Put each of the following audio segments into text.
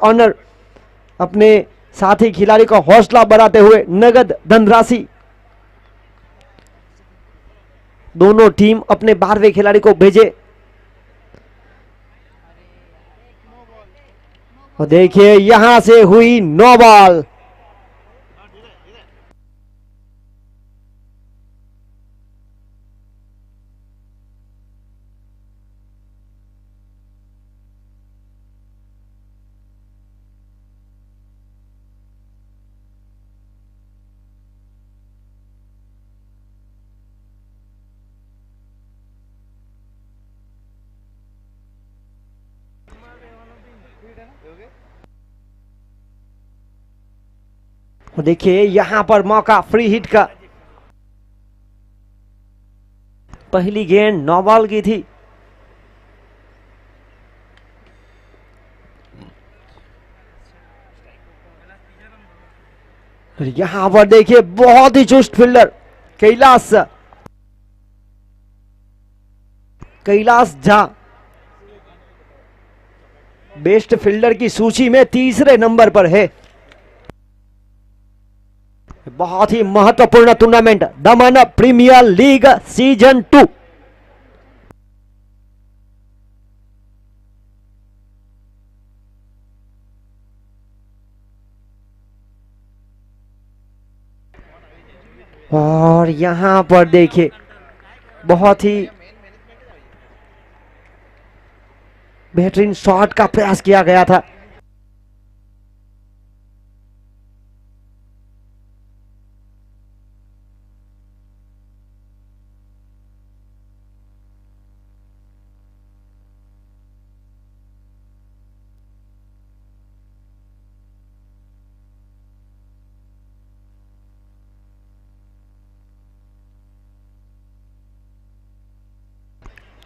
Honour अपने साथी खिलाड़ी का हौसला बढ़ाते हुए नगद धनराशि। दोनों टीम अपने 12वें खिलाड़ी को भेजे और देखिए यहां से हुई नो बॉल। देखिए यहां पर मौका फ्री हिट का। पहली गेंद नो बॉल की थी। यहां पर देखिए बहुत ही चुस्त fielder Kailash Jha best fielder की सूची में तीसरे नंबर पर है। बहुत ही महत्वपूर्ण टूर्नामेंट दमन प्रीमियर लीग सीजन 2। और यहां पर देखिए बहुत ही बेहतरीन शॉट का प्रयास किया गया था।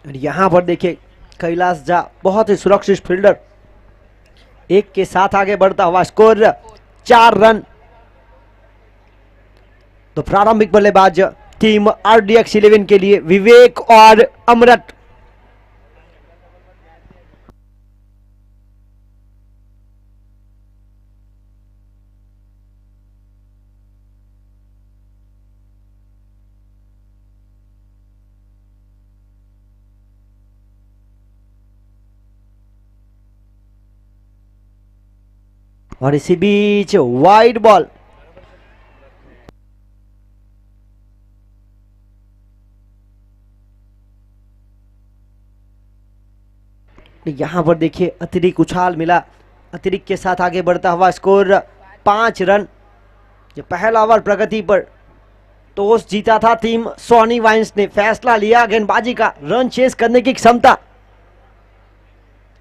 यहां पर देखिए कैलाश झा बहुत ही सुरक्षित फील्डर एक के साथ आगे बढ़ता हुआ स्कोर 4 रन। तो प्रारंभिक बल्लेबाज टीम आरडीएक्स 11 के लिए विवेक और अमृत। और इसी बीच वाइड बॉल। यहां पर देखिए अतिरिक्त उछाल मिला। अतिरिक्त के साथ आगे बढ़ता हुआ स्कोर 5 रन। ये पहला ओवर प्रगति पर। टॉस जीता था टीम सोनी वाइन्स ने। फैसला लिया गेंदबाजी का, रन चेस करने की क्षमता।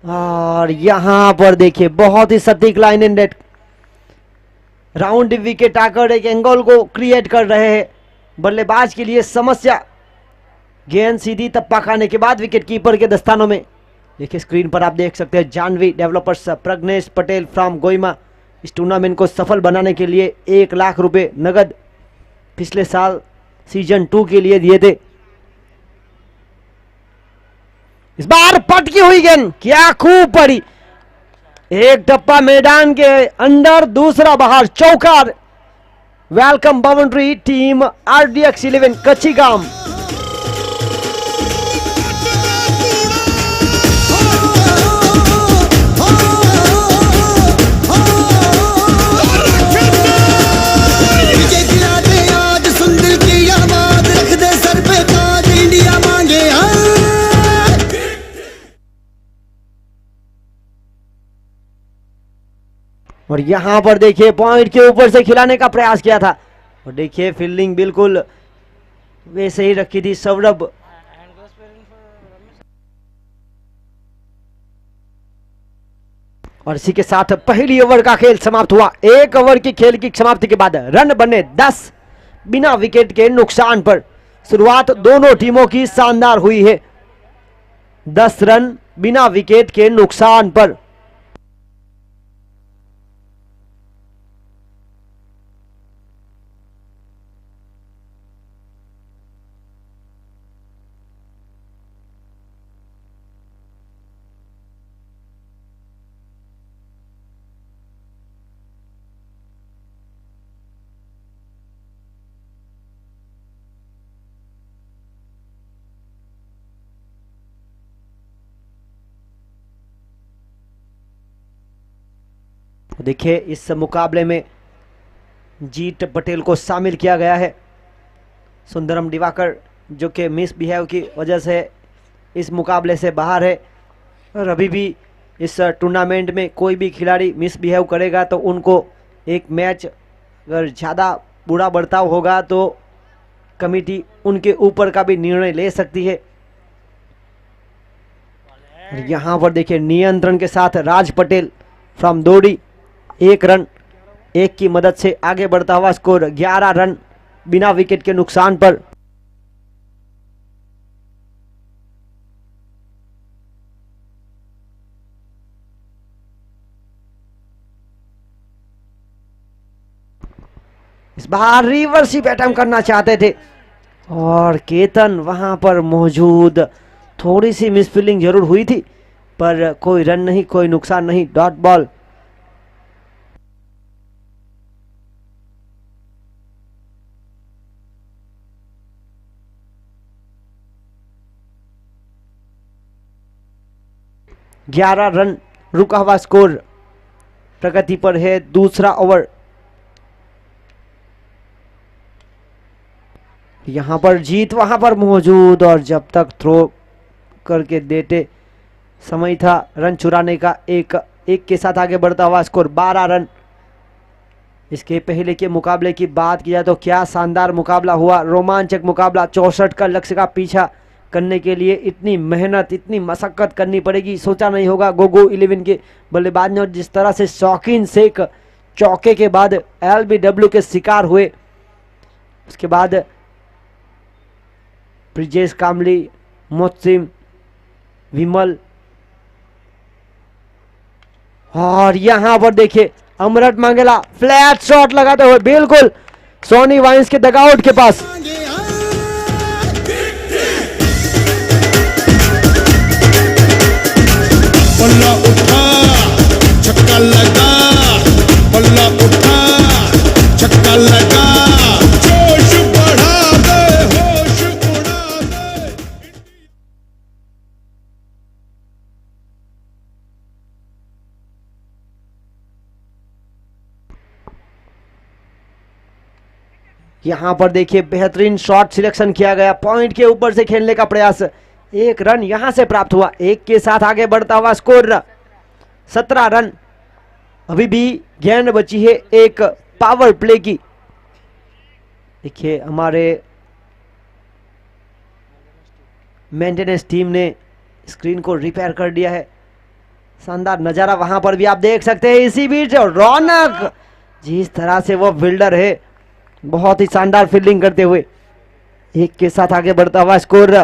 और यहां पर देखिए बहुत ही सटीक line in net. Round wicket आकर एक एंगल को क्रिएट कर रहे हैं। बल्लेबाज के लिए समस्या। गेंद सीधी तप्पा खाने के बाद विकेट कीपर के दस्तानों में। देखिए स्क्रीन पर आप देख सकते हैं जानवी डेवलपर्स प्रज्ञेश पटेल फ्रॉम गोइमा इस टूर्नामेंट को सफल बनाने के लिए 1 लाख रुपए नगद पिछले साल सीजन 2 के लिए दिए थे। इस बार पटकी हुई गेंद क्या खूब पड़ी। एक टप्पा मैदान के अंदर, दूसरा बाहर, चौका। वेलकम बाउंड्री टीम आरडीएक्स 11 कच्ची गांव। और यहां पर देखिए पॉइंट के ऊपर से खिलाने का प्रयास किया था और देखिए फील्डिंग बिल्कुल वैसे ही रखी थी सौरभ। और इसी के साथ पहली ओवर का खेल समाप्त हुआ। 1 ओवर की खेल की समाप्ति के बाद रन बने 10 बिना विकेट के नुकसान पर। शुरुआत दोनों टीमों की शानदार हुई है। 10 रन बिना विकेट के नुकसान पर। देखिए इस मुकाबले में जीत पटेल को शामिल किया गया है। सुंदरम दिवाकर जो कि मिस बिहेव की वजह से इस मुकाबले से बाहर है, और अभी भी इस टूर्नामेंट में कोई भी खिलाड़ी मिस बिहेव करेगा तो उनको एक मैच अगर ज़्यादा बुरा बर्ताव होगा तो कमेटी उनके ऊपर का भी निर्णय ले सकती है। यहाँ पर देखिए नियंत्रण के साथ राज पटेल फ्रॉम दोडी 1 रन 1 की मदद से आगे बढ़ता हुआ स्कोर 11 रन बिना विकेट के नुकसान पर। इस बार रिवर्सिव अटेम्प्ट करना चाहते थे और केतन वहां पर मौजूद, थोड़ी सी मिसफील्डिंग जरूर हुई थी पर कोई रन नहीं, कोई नुकसान नहीं, डॉट बॉल। ग्यारह रन रुका हुआ स्कोर प्रगति पर है। दूसरा ओवर, यहां पर जीत वहां पर मौजूद और जब तक थ्रो करके देते समय था रन चुराने का। एक के साथ आगे बढ़ता हुआ स्कोर 12 रन। इसके पहले के मुकाबले की बात की जाए तो क्या शानदार मुकाबला हुआ, रोमांचक मुकाबला। 64 का लक्ष्य का पीछा करने के लिए इतनी मेहनत, इतनी मशक्कत करनी पड़ेगी, सोचा नहीं होगा गोगो 11 के बल्लेबाज ने। और जिस तरह से शौकीन शेख चौके के बाद LBW के शिकार हुए, उसके बाद ब्रिजेश कामली, मोहसिन, विमल, और यहां पर देखिए अमृत मंगला फ्लैट शॉट लगाते हुए बिल्कुल सोनी वाइन्स के डगआउट के पास। बल्ला उठा छक्का लगा, बल्ला उठा छक्का लगा, जोश बढ़ा दे, होश उड़ा दे। यहां पर देखिए बेहतरीन शॉट सिलेक्शन किया गया, पॉइंट के ऊपर से खेलने का प्रयास। 1 रन यहां से प्राप्त हुआ। 1 के साथ आगे बढ़ता हुआ स्कोर 17 रन। अभी भी गेंद बची है एक पावर प्ले की। देखिए हमारे मेंटेनेंस टीम ने स्क्रीन को रिपेयर कर दिया है। शानदार नजारा वहां पर भी आप देख सकते हैं। इसी बीच रौनक, जिस तरह से वो फील्डर है, बहुत ही शानदार फील्डिंग करते हुए 1 के साथ आगे बढ़ता हुआ स्कोर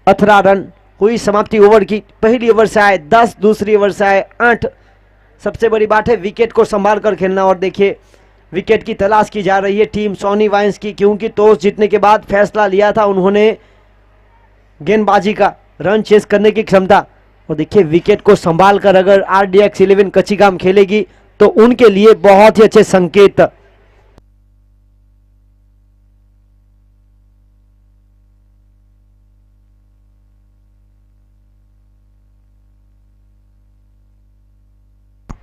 18 रन। हुई समाप्ति ओवर की। पहली ओवर से आए 10, दूसरी ओवर से आए 8। सबसे बड़ी बात है विकेट को संभाल कर खेलना। और देखिए विकेट की तलाश की जा रही है टीम सोनी वाइन्स की, क्योंकि टॉस जीतने के बाद फैसला लिया था उन्होंने गेंदबाजी का, रन चेस करने की क्षमता। और देखिए विकेट को संभाल कर अगर RDX 11 कच्चीगाम खेलेगी तो उनके लिए बहुत ही अच्छे संकेत।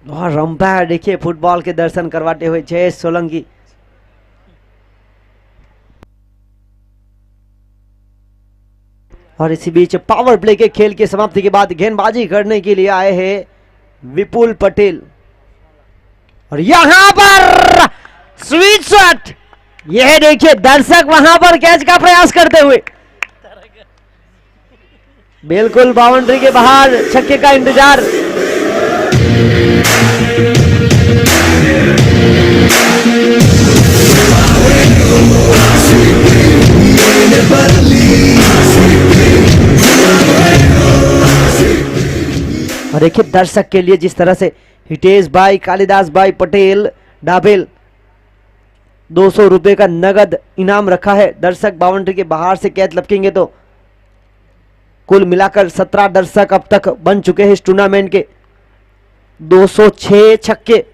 और रंपायर देखिए फुटबॉल के दर्शन करवाते हुए जयेश सोलंकी। और इसी बीच पावर प्ले के खेल की समाप्ति के बाद गेंदबाजी करने के लिए आए हैं विपुल पटेल। और यहां पर स्वीट शॉट, यह देखिए दर्शक वहां पर कैच का प्रयास करते हुए, बिल्कुल बाउंड्री के बाहर छक्के का इंतजार। और देखिए दर्शक के लिए जिस तरह से हितेश भाई, कालिदास भाई पटेल, डाबेल 200 रुपए का नगद इनाम रखा है। दर्शक बाउंड्री के बाहर से कैच लपकेंगे तो कुल मिलाकर 17 दर्शक अब तक बन चुके हैं इस टूर्नामेंट के। 206 छक्के।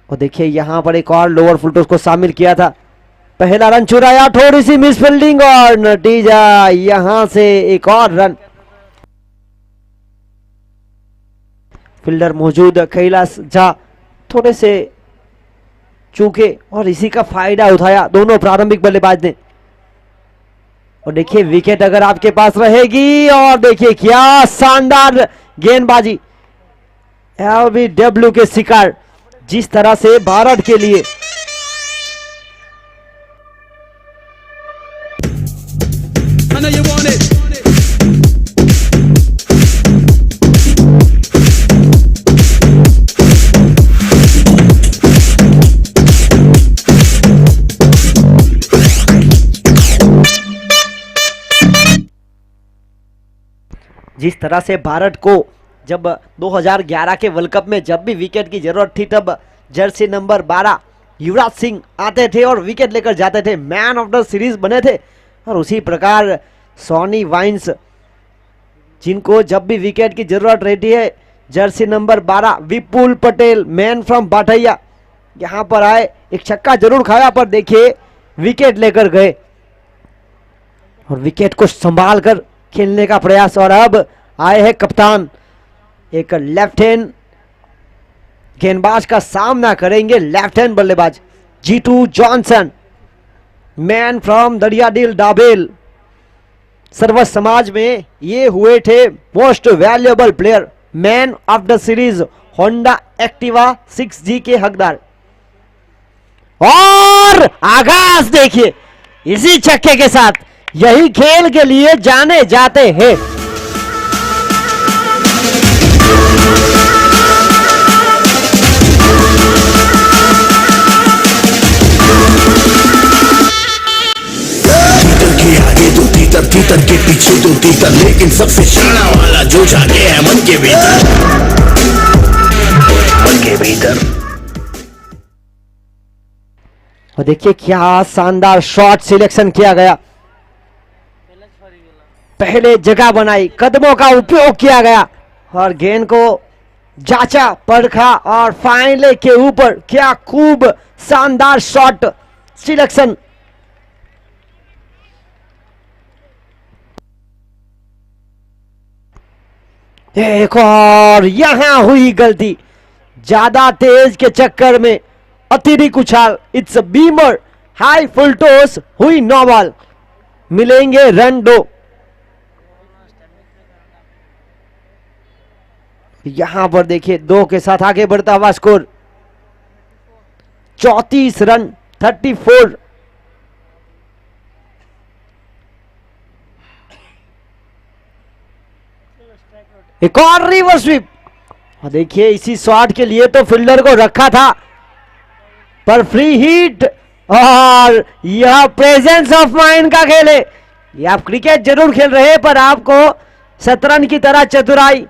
और देखिए यहां पर एक और लोअर फुल टॉस को शामिल किया था। पहला रन चुराया, थोड़ी सी मिस फील्डिंग और नतीजा यहां से एक और रन। फील्डर मौजूद कैलाश झा थोड़े से चूके और इसी का फायदा उठाया दोनों प्रारंभिक बल्लेबाज ने। और देखिए विकेट अगर आपके पास रहेगी, और देखिए क्या शानदार गेंदबाजी, LBW के शिकार जिस तरह से भारत के लिए I know you want it. जिस तरह से भारत को जब 2011 के वर्ल्ड कप में जब भी विकेट की जरूरत थी तब जर्सी नंबर 12 युवराज सिंह आते थे और विकेट लेकर जाते थे, मैन ऑफ द सीरीज बने थे। और उसी प्रकार सॉनी वाइन्स जिनको जब भी विकेट की जरूरत रहती है, jersey number 12 Vipul Patel man from बाटैया यहां पर आए, एक छक्का जरूर खाया पर देखिए विकेट लेकर गए और विकेट को संभाल कर खेलने का प्रयास। और अब आए हैं कप्तान, एक लेफ्ट हैंड गेंदबाज का सामना करेंगे, लेफ्ट हैंड बल्लेबाज Jitu Johnson man from दरियादिल double. सर्वस समाज में ये हुए थे most valuable player, man of the series, Honda Activa 6G के हकदार। और आगाज देखिए इसी छक्के के साथ, यही खेल के लिए जाने जाते हैं। तीतर के पीछे दो तीतर, लेकिन सबसे शाना वाला जो जाके है मन के भीतर, मन के भीतर। और देखिए क्या शानदार शॉट सिलेक्शन किया गया, पहले जगह बनाई, कदमों का उपयोग किया गया और गेंद को जांचा परखा और फाइनल के ऊपर क्या खूब शानदार शॉट सिलेक्शन। एक और यहां हुई गलती, ज्यादा तेज के चक्कर में अतिरिक्त उछाल, it's Beamer high full toss हुई 9 बॉल, मिलेंगे रन 2। यहां पर देखिए 2 के साथ आगे बढ़ता हुआ स्कोर 34 रन 34। एक और रिवर्स स्वीप, देखिए इसी शॉट के लिए तो फील्डर को रखा था पर फ्री हिट। और यह प्रेजेंस ऑफ माइंड का खेल है, ये आप क्रिकेट जरूर खेल रहे हैं पर आपको शतरंज की तरह चतुराई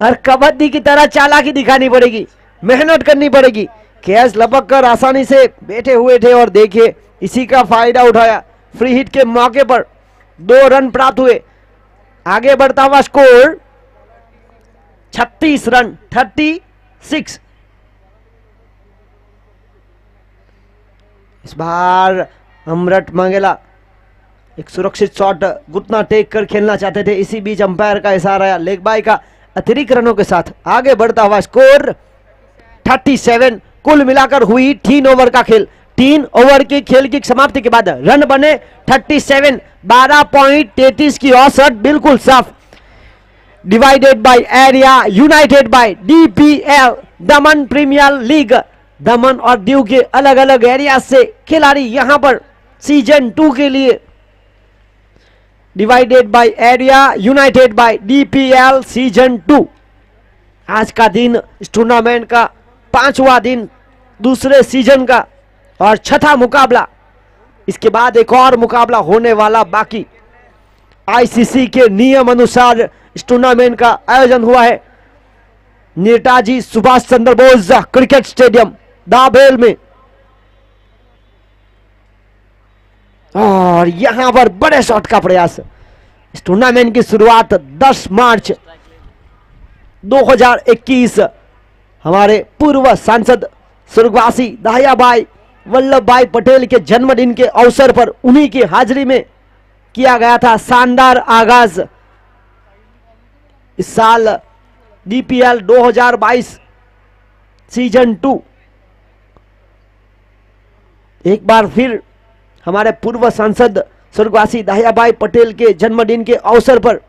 और कबड्डी की तरह चालाकी दिखानी पड़ेगी, मेहनत करनी पड़ेगी। कैच लपक कर आसानी से बैठे हुए थे और देखिए इसी का फायदा उठाया, फ्री हिट के मौके पर 2 रन प्राप्त हुए। आगे बढ़ता हुआ स्कोर 36 रन 36। इस बार अमृत मंगेला एक सुरक्षित शॉट घुटना टेक कर खेलना चाहते थे, इसी बीच अंपायर का इशारा आया, लेग बाय का अतिरिक्त रनों के साथ आगे बढ़ता हुआ स्कोर 37। कुल मिलाकर हुई 3 ओवर का खेल, 3 ओवर के खेल की समाप्ति के बाद रन बने 37, 12.33 की औसत बिल्कुल साफ। Divided by area, united by DPL Daman premier league, Daman और दीव के अलग अलग एरिया से खिलाड़ी यहां पर सीजन 2 के लिए divided by area, united by DPL season 2। आज का दिन इस टूर्नामेंट का 5वां दिन दूसरे सीजन का और 6था मुकाबला, इसके बाद एक और मुकाबला होने वाला बाकी। ICC के नियम अनुसार इस टूर्नामेंट का आयोजन हुआ है नेताजी सुभाष चंद्र बोस क्रिकेट स्टेडियम दाबेल में, और यहां पर बड़े शॉट का प्रयास। इस टूर्नामेंट की शुरुआत 10 मार्च 2021 हमारे पूर्व सांसद स्वर्गवासी दहियाभाई वल्लभ भाई पटेल के जन्मदिन के अवसर पर उन्हीं की हाजिरी में किया गया था। शानदार आगाज इस साल DPL 2022 सीजन 2। एक बार फिर हमारे पूर्व सांसद स्वर्गवासी दहियाभाई पटेल के जन्मदिन के अवसर पर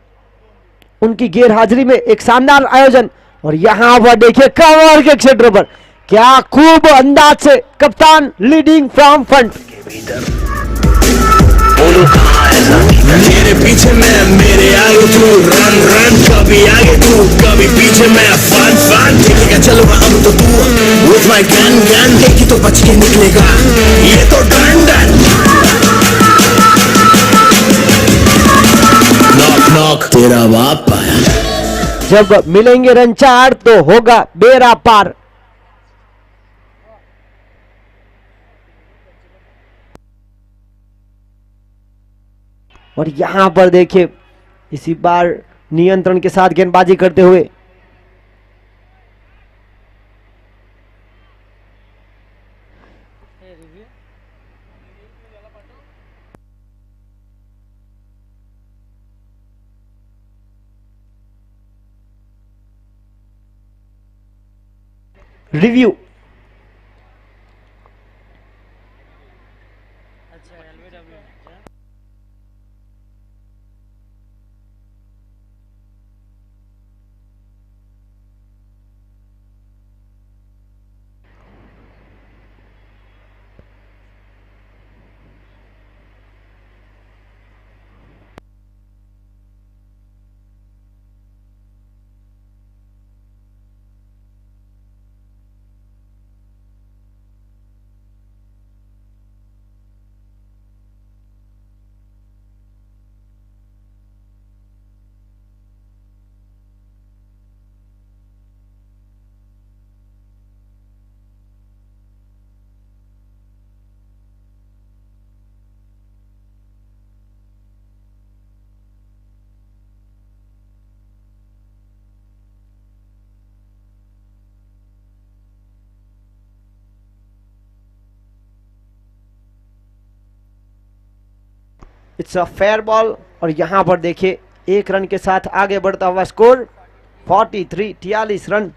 उनकी गैर हाजिरी में एक शानदार आयोजन। और यहां पर देखिए कवर के क्षेत्र पर क्या खूब अंदाज से कप्तान लीडिंग फ्रॉम फ्रंट। मेरे पीछे मैं, मेरे आगे तू, रन रन, कभी आगे तू, कभी पीछे मैं, फन फन, देखेगा चलो अब तो तू, with my gun gun, देखी तो बच के निकलेगा, ये तो डन डन। नॉक नॉक, तेरा बाप आया। जब मिलेंगे रन 4 तो होगा बेड़ा पार। और यहां पर देखिए इसी बार नियंत्रण के साथ गेंदबाजी करते हुए review. It's a fair ball. और यहां पर देखिए एक रन के साथ आगे बढ़ता हुआ स्कोर 43 रन।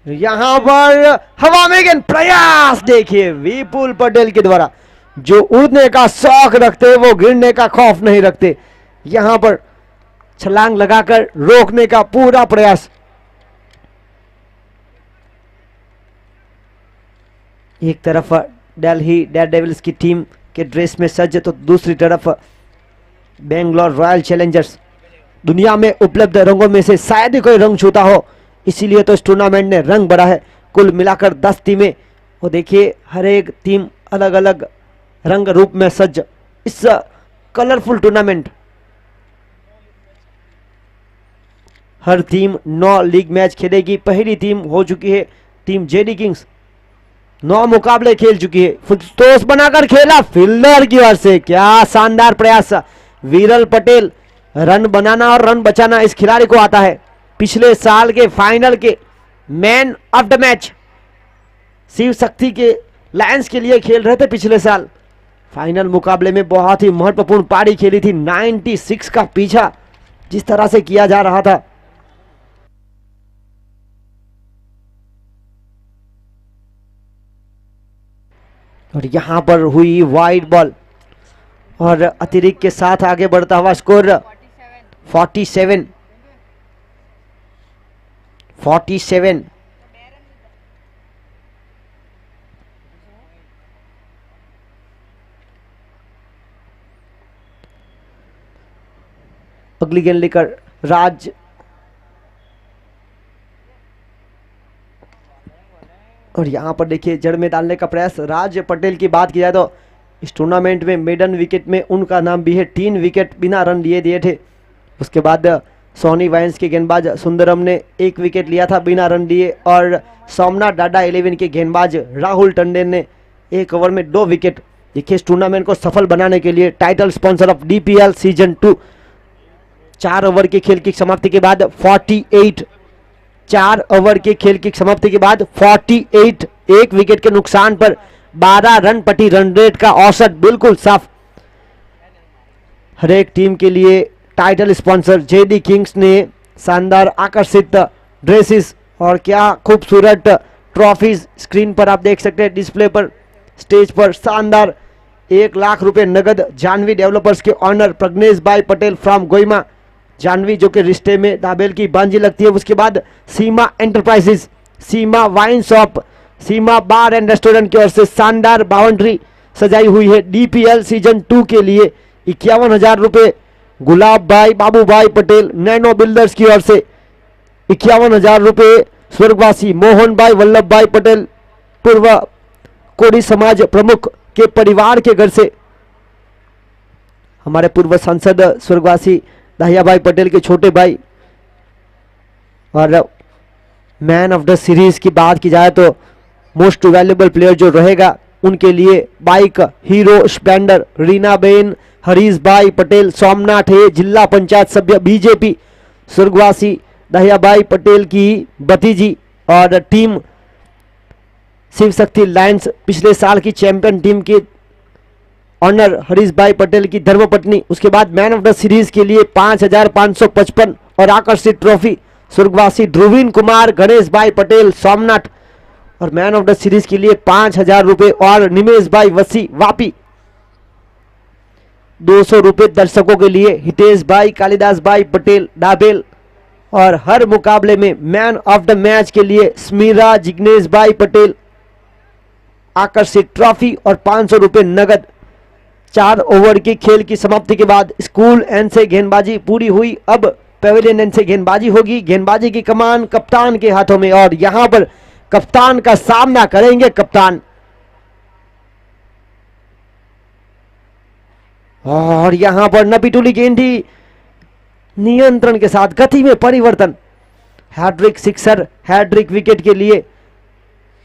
यहां पर हवा में गेंद, प्रयास देखिए विपुल पटेल के द्वारा। जो उड़ने का शौक रखते वो गिरने का खौफ नहीं रखते। यहां पर छलांग लगाकर रोकने का पूरा प्रयास। एक तरफ दिल्ली डेयरडेविल्स की टीम के ड्रेस में सज्ज तो दूसरी तरफ बेंगलोर रॉयल चैलेंजर्स। दुनिया में उपलब्ध रंगों में से शायद ही कोई रंग छूता हो, इसीलिए तो इस टूर्नामेंट ने रंग बढ़ा है। कुल मिलाकर 10 टीमें, और देखिए हर एक टीम अलग अलग रंग रूप में सज्ज। इस कलरफुल टूर्नामेंट हर टीम 9 लीग मैच खेलेगी। पहली टीम हो चुकी है टीम जेडी किंग्स, 9 मुकाबले खेल चुकी है। फुटस्टोस बनाकर खेला फील्डर की ओर से, क्या शानदार प्रयास। वीरल पटेल, रन बनाना और रन बचाना इस खिलाड़ी को आता है। पिछले साल के फाइनल के man of the match Shiv Shakti के लायंस के लिए खेल रहे थे। पिछले साल फाइनल मुकाबले में बहुत ही महत्वपूर्ण पारी खेली थी। 96 का पीछा जिस तरह से किया जा रहा था, और यहां पर हुई वाइड बॉल और अतिरिक्त के साथ आगे बढ़ता हुआ स्कोर 47। अगली गेंद लेकर राज, और यहां पर देखिए जड़ में डालने का प्रयास। राज पटेल की बात की जाए तो इस टूर्नामेंट में मेडन विकेट में उनका नाम भी है। 3 विकेट बिना रन लिए दिए थे। उसके बाद सोनी वायंस के गेंदबाज सुंदरम ने 1 विकेट लिया था बिना रन लिए, और सोमनाथ डाडा 11 के गेंदबाज राहुल टंडन ने 1 ओवर में 2 विकेट। देखिए इस टूर्नामेंट को सफल बनाने के लिए title sponsor of DPL season 2 4 over के खेल की समाप्ति के बाद 48, 4 ओवर के खेल की समाप्ति के बाद 48, 1 विकेट के नुकसान पर 12 रन प्रति रन रेट का औसत, बिल्कुल साफ। हर एक टीम के लिए टाइटल स्पॉन्सर जेडी किंग्स ने शानदार आकर्षित ड्रेसेस और क्या खूबसूरत ट्रॉफीज स्क्रीन पर आप देख सकते हैं डिस्प्ले पर स्टेज पर शानदार 1 लाख रुपए नगद जानवी डेवलपर्स के ऑनर प्रज्ञेश भाई पटेल फ्रॉम गोइमा जानवी जो कि रिश्ते में दाबेल की बांझी लगती है। उसके बाद Seema enterprises Seema wine shop Seema bar and restaurant की ओर से शानदार बाउंड्री सजाई हुई है डीपीएल सीजन 2 के लिए 51,000 रुपये। गुलाब भाई बाबू भाई पटेल नैनो बिल्डर्स की ओर से 51,000 रुपये। स्वर्गवासी मोहन भाई वल्लभ भाई पटेल पूर्व कोड़ी समाज प्रमुख के परिवार के घर से हमारे पूर्व सांसद स्वर्गवासी दाहिया भाई पटेल के छोटे भाई। और मैन ऑफ द सीरीज की बात की जाए तो मोस्ट वैल्यूएबल प्लेयर जो रहेगा उनके लिए bike hero Splendor Reena Ben Harish भाई पटेल सोमनाथ है जिला पंचायत सभ्य बीजेपी स्वर्गवासी दहिया भाई पटेल की भतीजी और टीम शिव शक्ति लायंस पिछले साल की चैंपियन टीम की ऑनर हरीश भाई पटेल की धर्मपत्नी। उसके बाद मैन ऑफ द सीरीज के लिए 5,555 और आकर्षित ट्रॉफी स्वर्गवासी ध्रुवीन कुमार गणेश भाई पटेल सोमनाथ और मैन ऑफ द सीरीज के लिए 5,000 रुपए और निमेश भाई वसी वापी 200 रुपए दर्शकों के लिए हितेश भाई कालिदास भाई पटेल डाबेल और हर मुकाबले में मैन ऑफ द मैच के लिए स्मीरा जिग्नेश भाई पटेल आकर्षित ट्रॉफी और 500 रुपए नगद। 4 ओवर की खेल की समाप्ति के बाद स्कूल एंड से गेंदबाजी पूरी हुई। अब पेविलियन एंड से गेंदबाजी होगी। गेंदबाजी की कमान कप्तान के हाथों में और यहां पर कप्तान का सामना करेंगे कप्तान और यहां पर नपीटुली गेंदी नियंत्रण के साथ गति में परिवर्तन। हैट्रिक सिक्सर हैट्रिक विकेट के लिए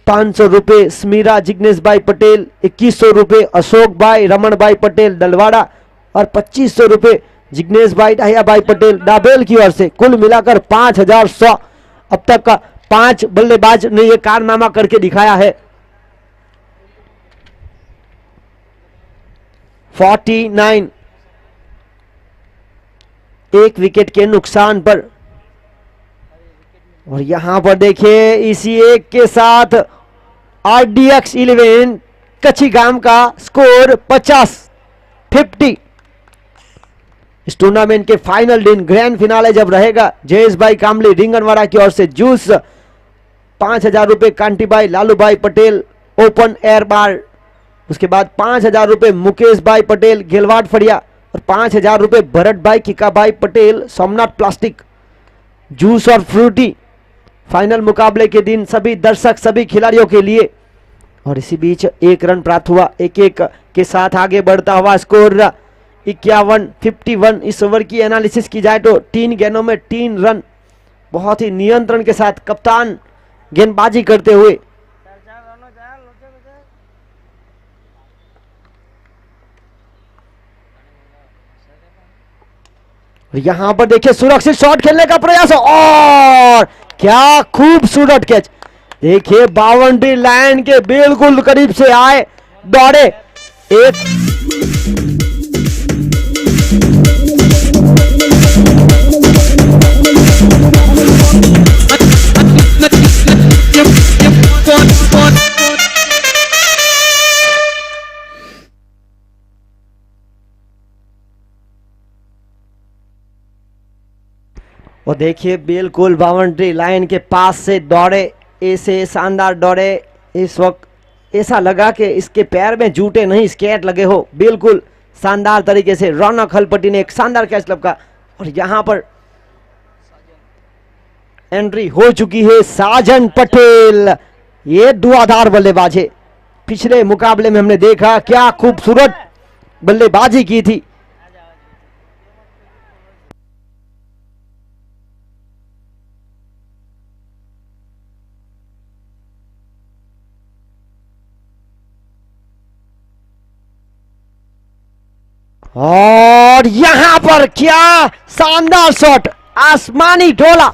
500 रुपए स्मीरा जिग्नेश भाई पटेल 2100 रुपए अशोक भाई रमन भाई पटेल दलवाड़ा और 2500 रुपए जिग्नेश भाई डाहिया भाई पटेल डाबेल की ओर से कुल मिलाकर 5,100। अब तक का 5 बल्लेबाज ने यह कारनामा करके दिखाया है। 49 एक विकेट के नुकसान पर और यहां पर देखिए इसी एक के साथ RDX 11 कच्ची गांव का स्कोर 50 इस टूर्नामेंट के फाइनल दिन ग्रैंड फिनाले जब रहेगा जयेश भाई कामली रिंगनवाड़ा की ओर से जूस 5,000 रुपए कांटी भाई लालू भाई पटेल ओपन एयर बार। उसके बाद 5,000 रुपए मुकेश भाई पटेल गेलवाड फड़िया और 5,000 रुपए भरत भाई किका भाई पटेल सोमनाथ प्लास्टिक जूस और फ्रूटी। फाइनल मुकाबले के दिन सभी दर्शक सभी खिलाड़ियों के लिए और इसी बीच 1 रन प्राप्त हुआ। 1-1 के साथ आगे बढ़ता हुआ स्कोर 51 इस ओवर की एनालिसिस की जाए तो 3 गेंदों में 3 रन बहुत ही नियंत्रण के साथ कप्तान गेंदबाजी करते हुए। यहां पर देखिए सुरक्षित शॉट खेलने का प्रयास और क्या खूबसूरत कैच। देखिए बाउंड्री लाइन के बिल्कुल करीब से आए दौड़े एक और देखिए बिल्कुल बाउंड्री लाइन के पास से दौड़े ऐसे शानदार दौड़े। इस वक्त ऐसा लगा कि इसके पैर में जूते नहीं स्केट लगे हो। बिल्कुल शानदार तरीके से रौनक हलपट्टी ने एक शानदार कैच लपका और यहां पर एंट्री हो चुकी है साजन पटेल। ये धुआंधार बल्लेबाज है। पिछले मुकाबले में हमने देखा क्या खूबसूरत बल्लेबाजी की थी। और यहां पर क्या शानदार शॉट आसमानी ढोला।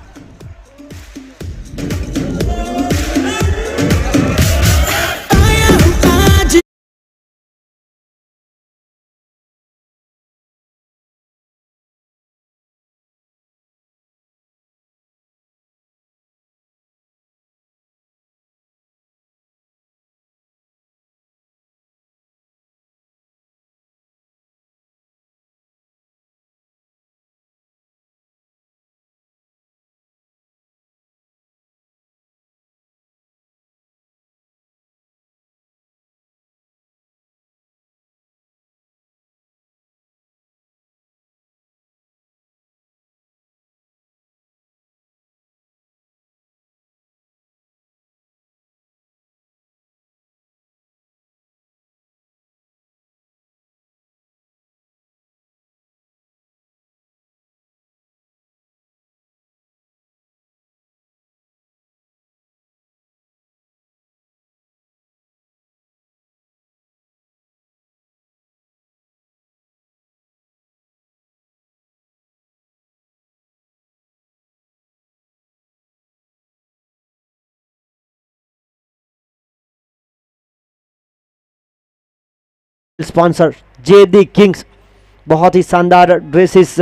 स्पॉन्सर जेडी किंग्स, बहुत ही शानदार ड्रेसेस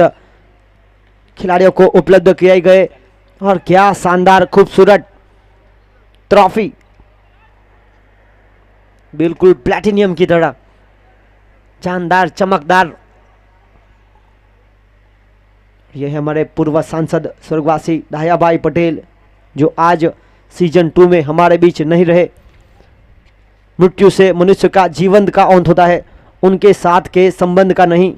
खिलाड़ियों को उपलब्ध किए गए और क्या शानदार खूबसूरत ट्रॉफी, बिल्कुल प्लैटिनियम की तरह जानदार चमकदार। ये है हमारे पूर्व सांसद स्वर्गवासी दयाभाई पटेल, जो आज सीजन 2 में हमारे बीच नहीं रहे। मृत्यु से मनुष्य का जीवन का अंत होता है, उनके साथ के संबंध का नहीं।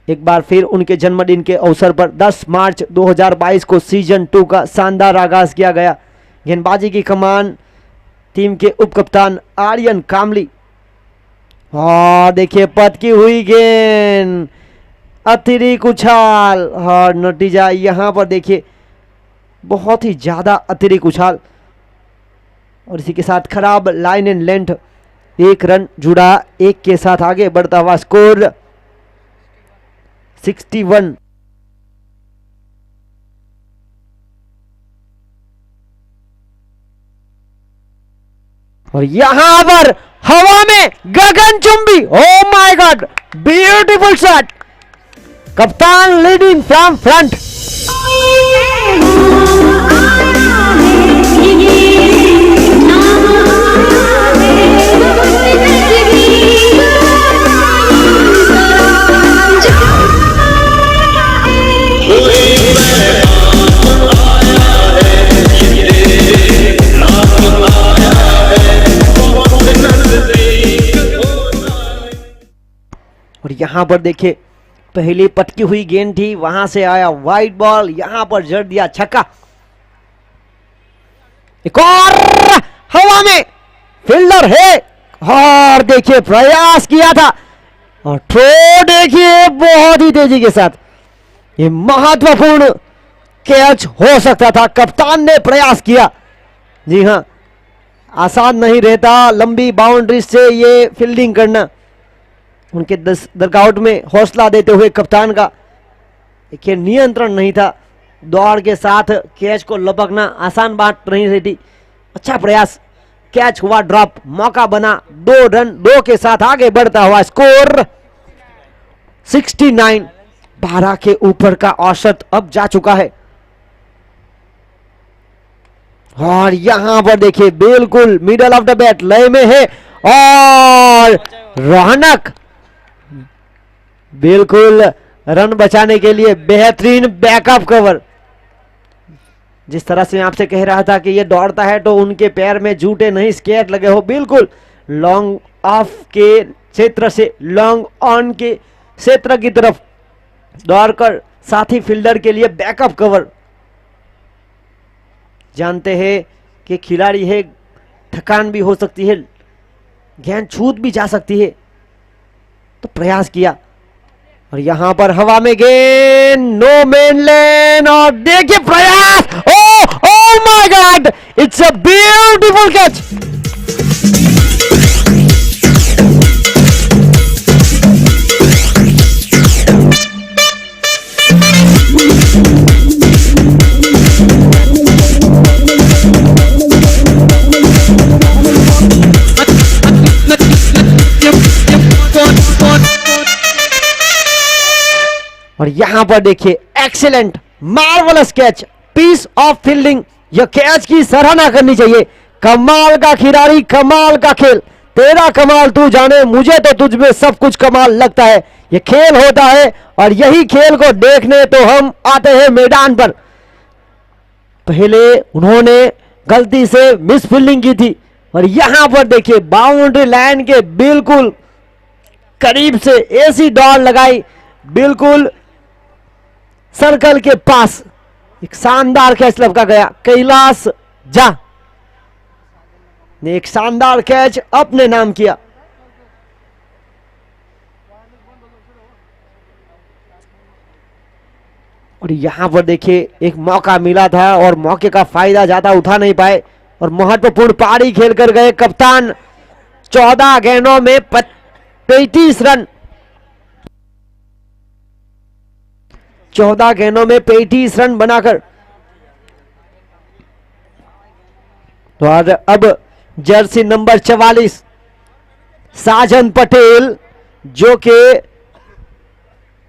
एक बार फिर उनके जन्मदिन के अवसर पर 10 मार्च 2022 को सीजन 2 का शानदार आगाज किया गया। गेंदबाजी की कमान टीम के उप कप्तान आर्यन कामली, और देखिए पटकी हुई गेंद, अतिरिक्त उछाल, और नतीजा यहां पर देखिए बहुत ही ज्यादा अतिरिक्त उछाल, और इसी के साथ खराब लाइन एंड लेंथ। 1 रन जुड़ा, 1 के साथ आगे बढ़ता हुआ स्कोर 61। और यहां पर हवा में गगनचुंबी, oh my god, beautiful shot, कप्तान लीडिंग फ्रॉम फ्रंट। और यहां पर देखिए पहली पटकी हुई गेंद थी, वहां से आया वाइड बॉल, यहां पर जड़ दिया छक्का। एक और हवा में फील्डर है, और देखिए प्रयास किया था, और थ्रो देखिए बहुत ही तेजी के साथ। ये महत्वपूर्ण कैच हो सकता था, कप्तान ने प्रयास किया। जी हां, आसान नहीं रहता लंबी बाउंड्री से ये फील्डिंग करना। उनके डगआउट में हौसला देते हुए कप्तान का देखिए नियंत्रण नहीं था, दौड़ के साथ कैच को लपकना आसान बात नहीं रहती। अच्छा प्रयास, कैच हुआ ड्रॉप, मौका बना, 2 रन, 2 के साथ आगे बढ़ता हुआ स्कोर 69। 12 के ऊपर का औसत अब जा चुका है। और यहां पर देखिए बिल्कुल मिडल ऑफ द बैट लय में है, और रौनक बिल्कुल रन बचाने के लिए बेहतरीन बैकअप कवर। जिस तरह से मैं आपसे कह रहा था कि ये दौड़ता है तो उनके पैर में जूते नहीं स्केट लगे हो, बिल्कुल लॉन्ग ऑफ के क्षेत्र से लॉन्ग ऑन के क्षेत्र की तरफ दौड़कर साथी फील्डर के लिए बैकअप कवर। जानते हैं कि खिलाड़ी है, थकान भी हो सकती है, गेंद छूट भी जा सकती है, तो प्रयास किया। और यहां पर हवा में गेंद, नो मैन लैंड, और देखिए प्रयास, oh my god, it's a beautiful catch. और यहां पर देखिए excellent marvellous catch, piece of fielding. यह कैच की सराहना करनी चाहिए। कमाल का खिलाड़ी, कमाल का खेल, तेरा कमाल तू जाने, मुझे तो तुझ में सब कुछ कमाल लगता है। यह खेल होता है और यही खेल को देखने तो हम आते हैं मैदान पर। पहले उन्होंने गलती से मिस फील्डिंग की थी, और यहां पर देखिए बाउंड्री लाइन के बिल्कुल करीब से ऐसी दौड़ लगाई, बिल्कुल सर्कल के पास एक शानदार कैच लपका गया। कैलाश झा ने एक शानदार कैच अपने नाम किया। और यहां पर देखिए एक मौका मिला था और मौके का फायदा ज्यादा उठा नहीं पाए, और महत्वपूर्ण पारी खेलकर गए कप्तान। 14 गेंदों में 35 रन, 14 गेंदों में 35 रन बनाकर। तो अब जर्सी नंबर 44 साजन पटेल जो कि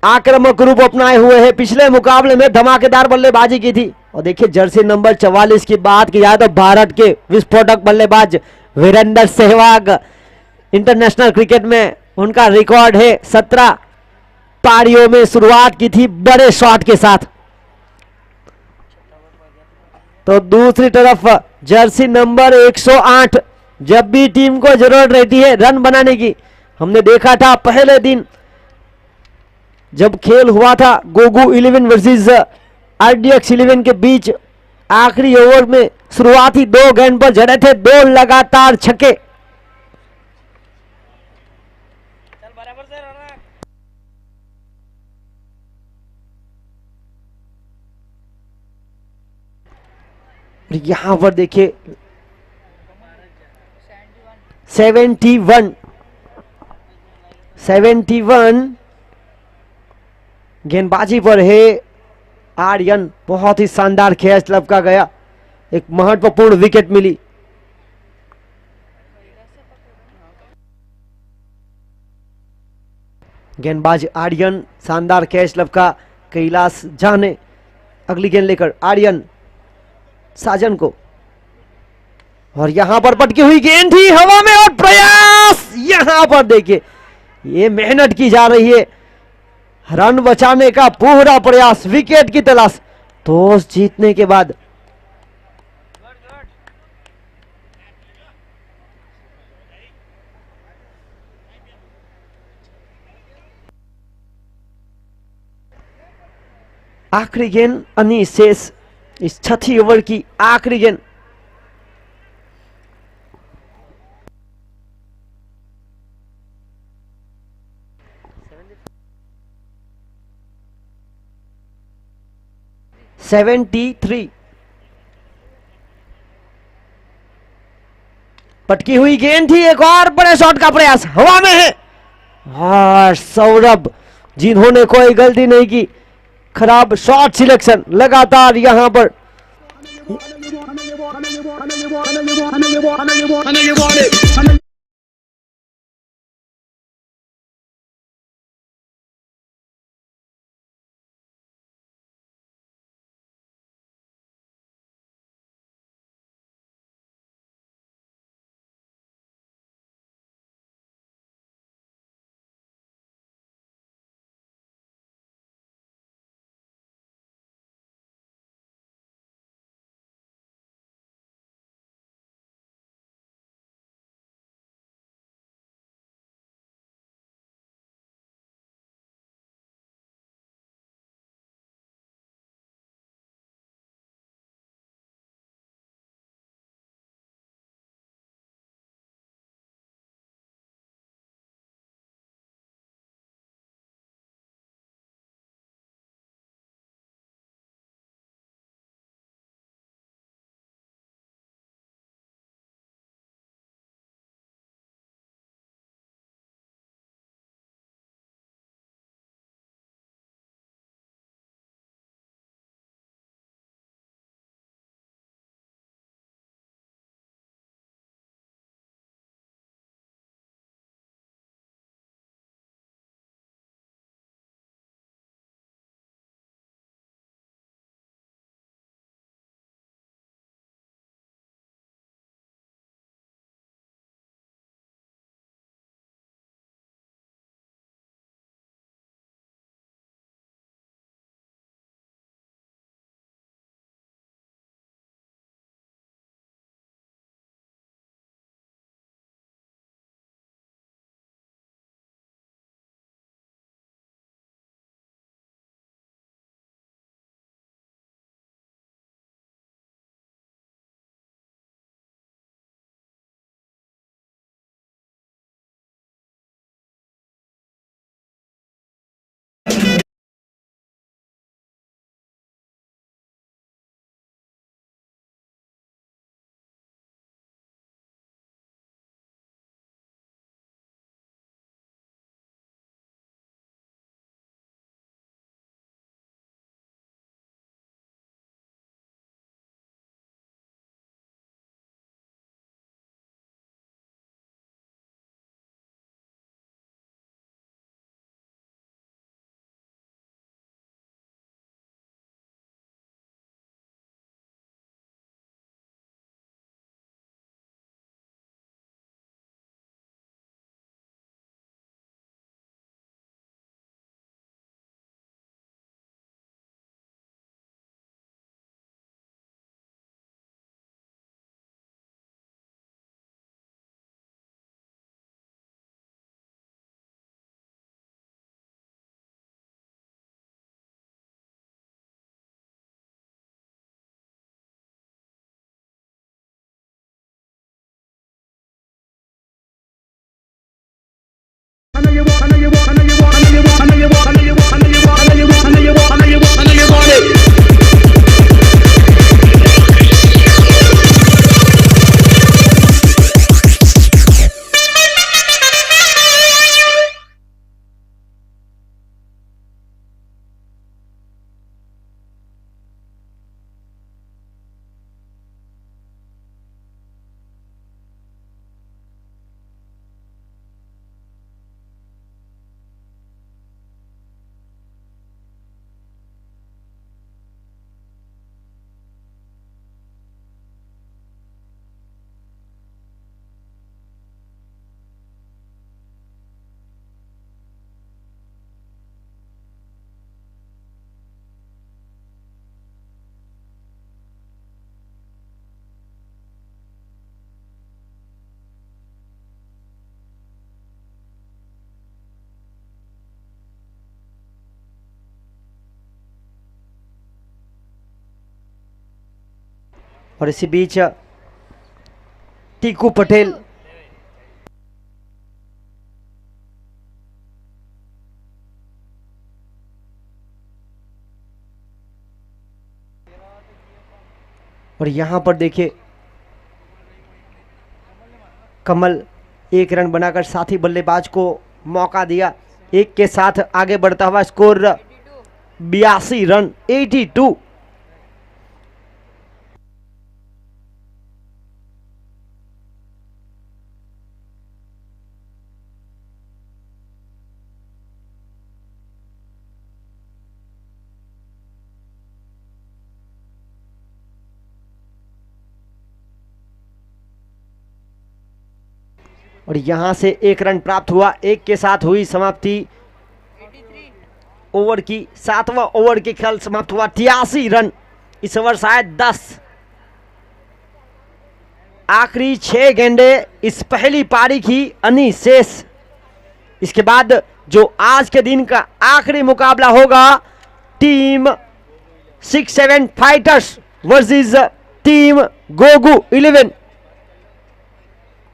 आक्रामक रूप अपनाए हुए हैं, पिछले मुकाबले में धमाकेदार बल्लेबाजी की थी। और देखिए जर्सी नंबर 44 की बात की जाए तो भारत के विस्फोटक बल्लेबाज वीरेंद्र सहवाग, इंटरनेशनल क्रिकेट में उनका रिकॉर्ड है 17 पारियों में शुरुआत की थी बड़े शॉट के साथ। तो दूसरी तरफ जर्सी नंबर 108, जब भी टीम को जरूरत रहती है रन बनाने की, हमने देखा था पहले दिन जब खेल हुआ था गोगू 11 वर्सेस आरडीएक्स 11 के बीच, आखिरी ओवर में शुरुआती 2 गेंद पर जड़े थे 2 लगातार छक्के। यहां पर देखिए 71 गेंदबाजी पर है आर्यन, बहुत ही शानदार कैच लपका गया, एक महत्वपूर्ण विकेट मिली। गेंदबाज आर्यन, शानदार कैच लपका, कैलाश जाने अगली गेंद लेकर आर्यन साजन को, और यहां पर पटकी हुई गेंद थी हवा में और प्रयास, यहां पर देखिए ये मेहनत की जा रही है, रन बचाने का पूरा प्रयास, विकेट की तलाश, टॉस जीतने के बाद। आखिरी गेंद अनीश शेष, इस 6 ओवर की आखिरी गेंद। (73) पटकी हुई गेंद थी, एक और बड़े शॉट का प्रयास हवा में है, और सौरभ जिन्होंने कोई गलती नहीं की, खराब शॉट सिलेक्शन लगातार यहां पर। I know you want it. और इसी बीच टीकू पटेल और यहां पर देखिए कमल एक रन बनाकर साथी बल्लेबाज को मौका दिया। एक के साथ आगे बढ़ता हुआ स्कोर 82 रन 82। और यहां से एक रन प्राप्त हुआ। एक के साथ हुई समाप्ति ओवर की। 7वां ओवर के खेल समाप्त हुआ। 83 रन। इस ओवर शायद 10। आखिरी 6 गेंदे इस पहली पारी की अनिशेष। इसके बाद जो आज के दिन का आखिरी मुकाबला होगा टीम 6-7 फाइटर्स वर्सेस टीम गोगू 11।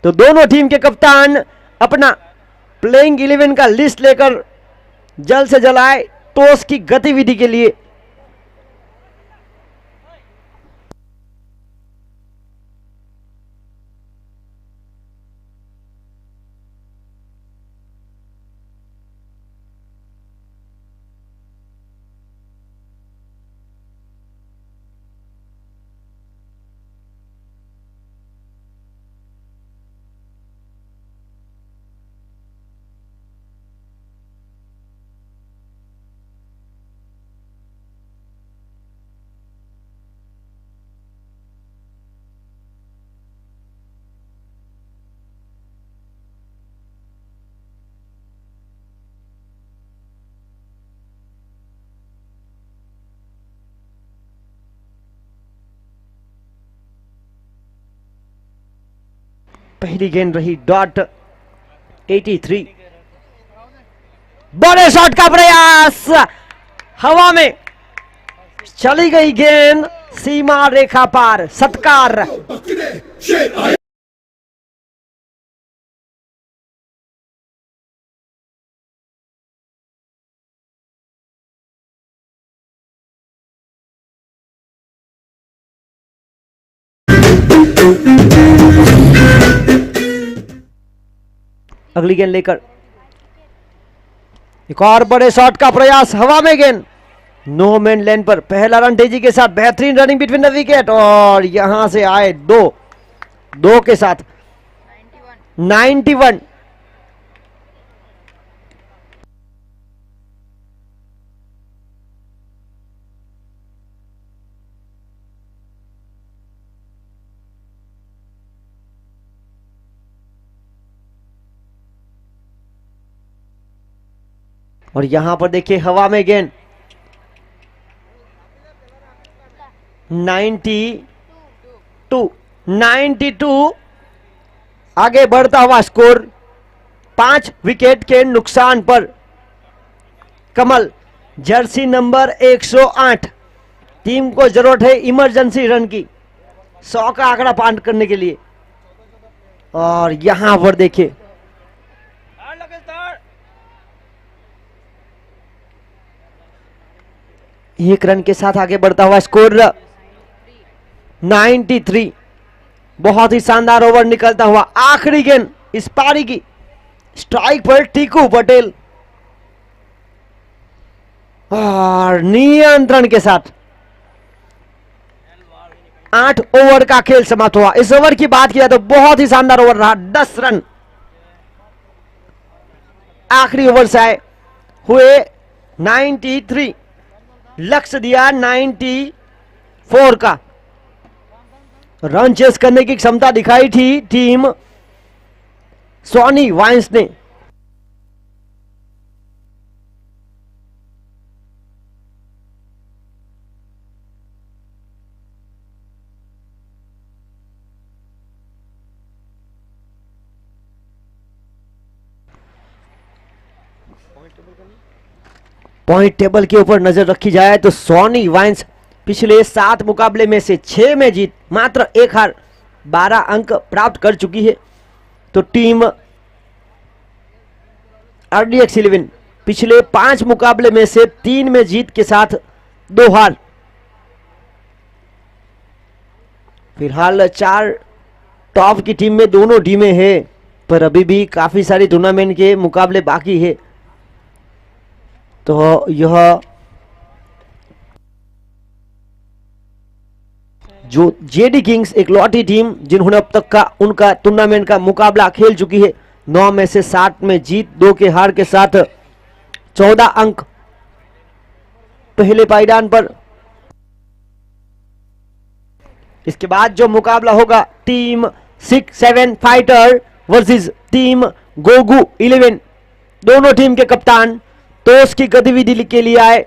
तो दोनों टीम के कप्तान अपना प्लेइंग 11 का लिस्ट लेकर जल्द से जल्द आए टॉस की गतिविधि के लिए। पहली गेंद रही डॉट 83। बड़े शॉट का प्रयास, हवा में चली गई गेंद, सीमा रेखा पार, सत्कार। अगली गेंद लेकर एक और बड़े शॉट का प्रयास, हवा में गेंद, नो मैन लैंड पर। पहला रन तेजी के साथ, बेहतरीन रनिंग बिटवीन द विकेट और यहां से आए दो के साथ 91। और यहां पर देखिए हवा में गेंद 92। आगे बढ़ता हुआ स्कोर 5 विकेट के नुकसान पर। कमल जर्सी नंबर 108, टीम को जरूरत है इमरजेंसी रन की, 100 का आंकड़ा पार करने के लिए। और यहां पर देखिए एक रन के साथ आगे बढ़ता हुआ स्कोर 93। बहुत ही शानदार ओवर निकलता हुआ। आखिरी गेंद इस पारी की, स्ट्राइक पर टीकू पटेल और नियंत्रण के साथ 8 ओवर का खेल समाप्त हुआ। इस ओवर की बात किया तो बहुत ही शानदार ओवर रहा। 10 रन आखिरी ओवर से आए हुए। 93 लक्ष्य दिया 94 का। रन चेस करने की क्षमता दिखाई थी टीम सोनी वाइन्स ने। पॉइंट टेबल के ऊपर नजर रखी जाए तो सोनी वाइन्स पिछले 7 मुकाबले में से 6 में जीत, मात्र 1 हार, 12 अंक प्राप्त कर चुकी है। तो टीम RDX 11 पिछले 5 मुकाबले में से 3 में जीत के साथ 2 हार। फिलहाल 4 टॉप की टीम में दोनों टीमें हैं, पर अभी भी काफी सारी टूर्नामेंट के मुकाबले बाकी है। तो यह जो जेडी किंग्स एक लौटी टीम जिन्होंने अब तक का उनका टूर्नामेंट का मुकाबला खेल चुकी है, 9 में से 7 में जीत, 2 के हार के साथ 14 अंक पहले पायदान पर। इसके बाद जो मुकाबला होगा टीम 6-7 फाइटर वर्सेस टीम गोगू 11, दोनों टीम के कप्तान टॉस की गतिविधि के लिए आए।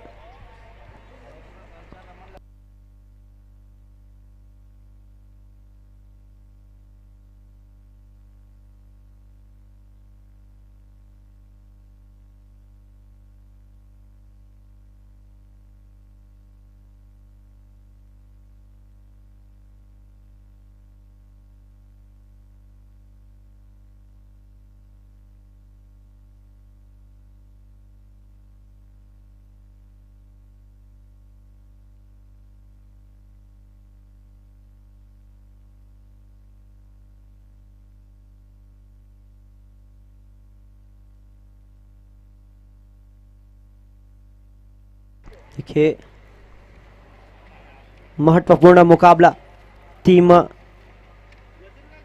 देखिए महत्वपूर्ण मुकाबला team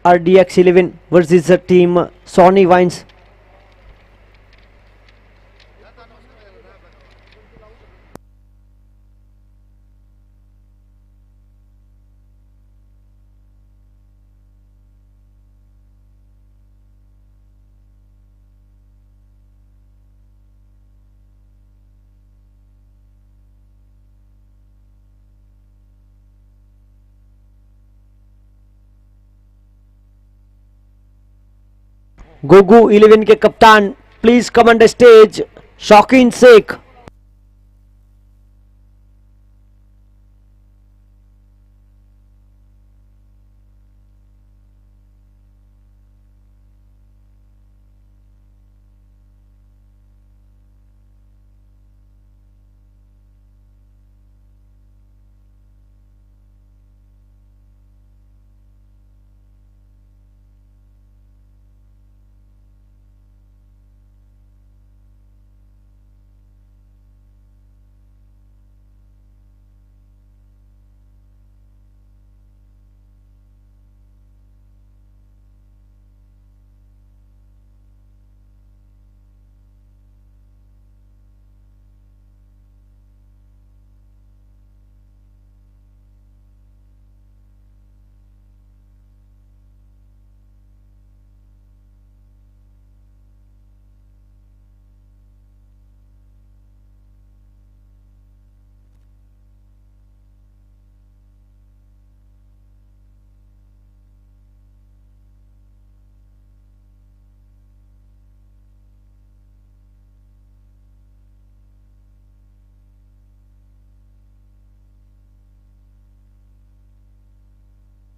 RDX 11 versus team Soni wines. गोगू 11 के कप्तान please come on the stage, Shaukeen Shaikh.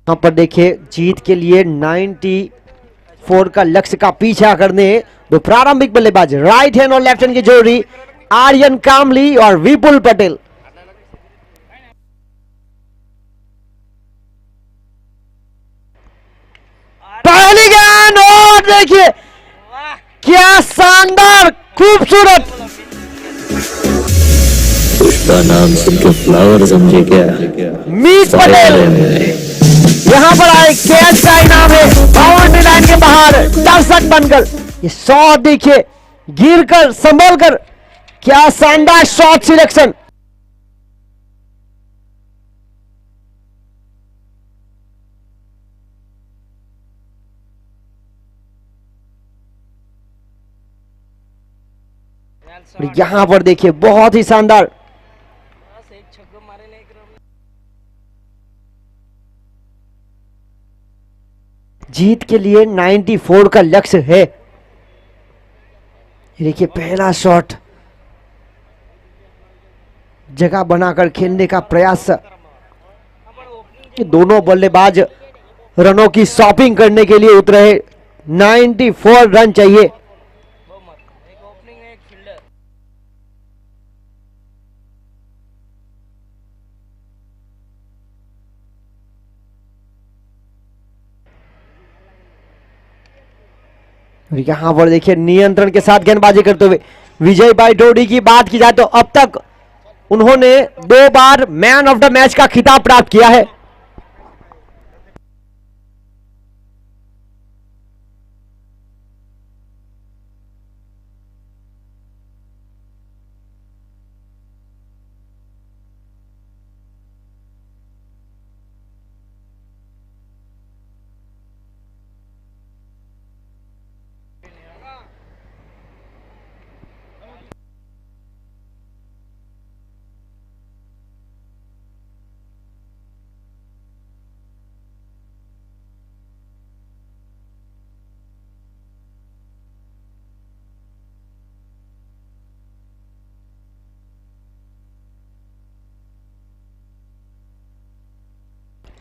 यहाँ पर देखिए जीत के लिए 94 का लक्ष्य का पीछा करने दो प्रारंभिक बल्लेबाज राइट हैंड और लेफ्ट हैंड की जोड़ी आर्यन कामली और विपुल पटेल। पहली गेंद और देखिए क्या शानदार खूबसूरत। पुष्पा नाम सुनकर फ्लावर समझे क्या? मीत पटेल यहाँ पर आए, कैच का इनाम है बाउंड्री लाइन के बाहर दर्शक बनकर। ये शॉट देखिए, गिरकर संभल कर, क्या शानदार शॉट सिलेक्शन। यहां पर देखिए बहुत ही शानदार जीत के लिए 94 का लक्ष्य है। देखिए पहला शॉट जगह बनाकर खेलने का प्रयास कि दोनों बल्लेबाज रनों की शॉपिंग करने के लिए उतरे हैं। 94 रन चाहिए। यहां पर देखिए नियंत्रण के साथ गेंदबाजी करते हुए विजय भाई डोडी की बात की जाए तो अब तक उन्होंने 2 बार मैन ऑफ द मैच का खिताब प्राप्त किया है।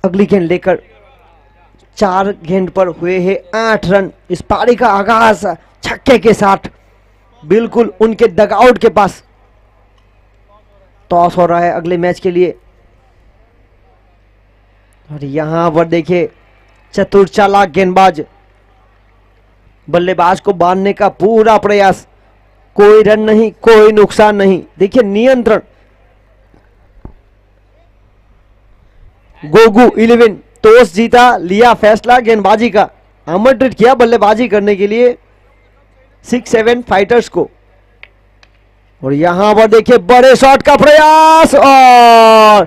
अगली गेंद लेकर 4 गेंद पर हुए हैं 8 रन। इस पारी का आगाज छक्के के साथ बिल्कुल उनके डगआउट के पास। टॉस हो रहा है अगले मैच के लिए और यहां पर देखिए चतुर चालाक गेंदबाज बल्लेबाज को बांधने का पूरा प्रयास। कोई रन नहीं, कोई नुकसान नहीं। देखिए नियंत्रण। गोगू 11 टॉस जीता, लिया फैसला गेंदबाजी का, आमंत्रित किया बल्लेबाजी करने के लिए 6-7 फाइटर्स को। और यहां पर देखिए बड़े शॉट का प्रयास और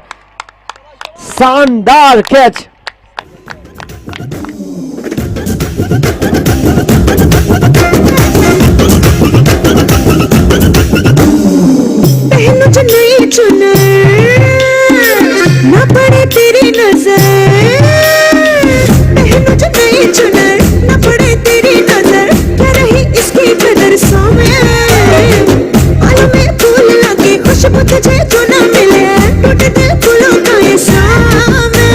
शानदार कैच। मुझे नहीं चुना ना पड़े तेरी नजर, मुझे नहीं चुना ना पड़े तेरी नजर, क्या रही इसकी कदर सामने बालों में फूल लगे खुशबू तुझे जो ना मिले, टूटे दिल फूलों का ये सामने,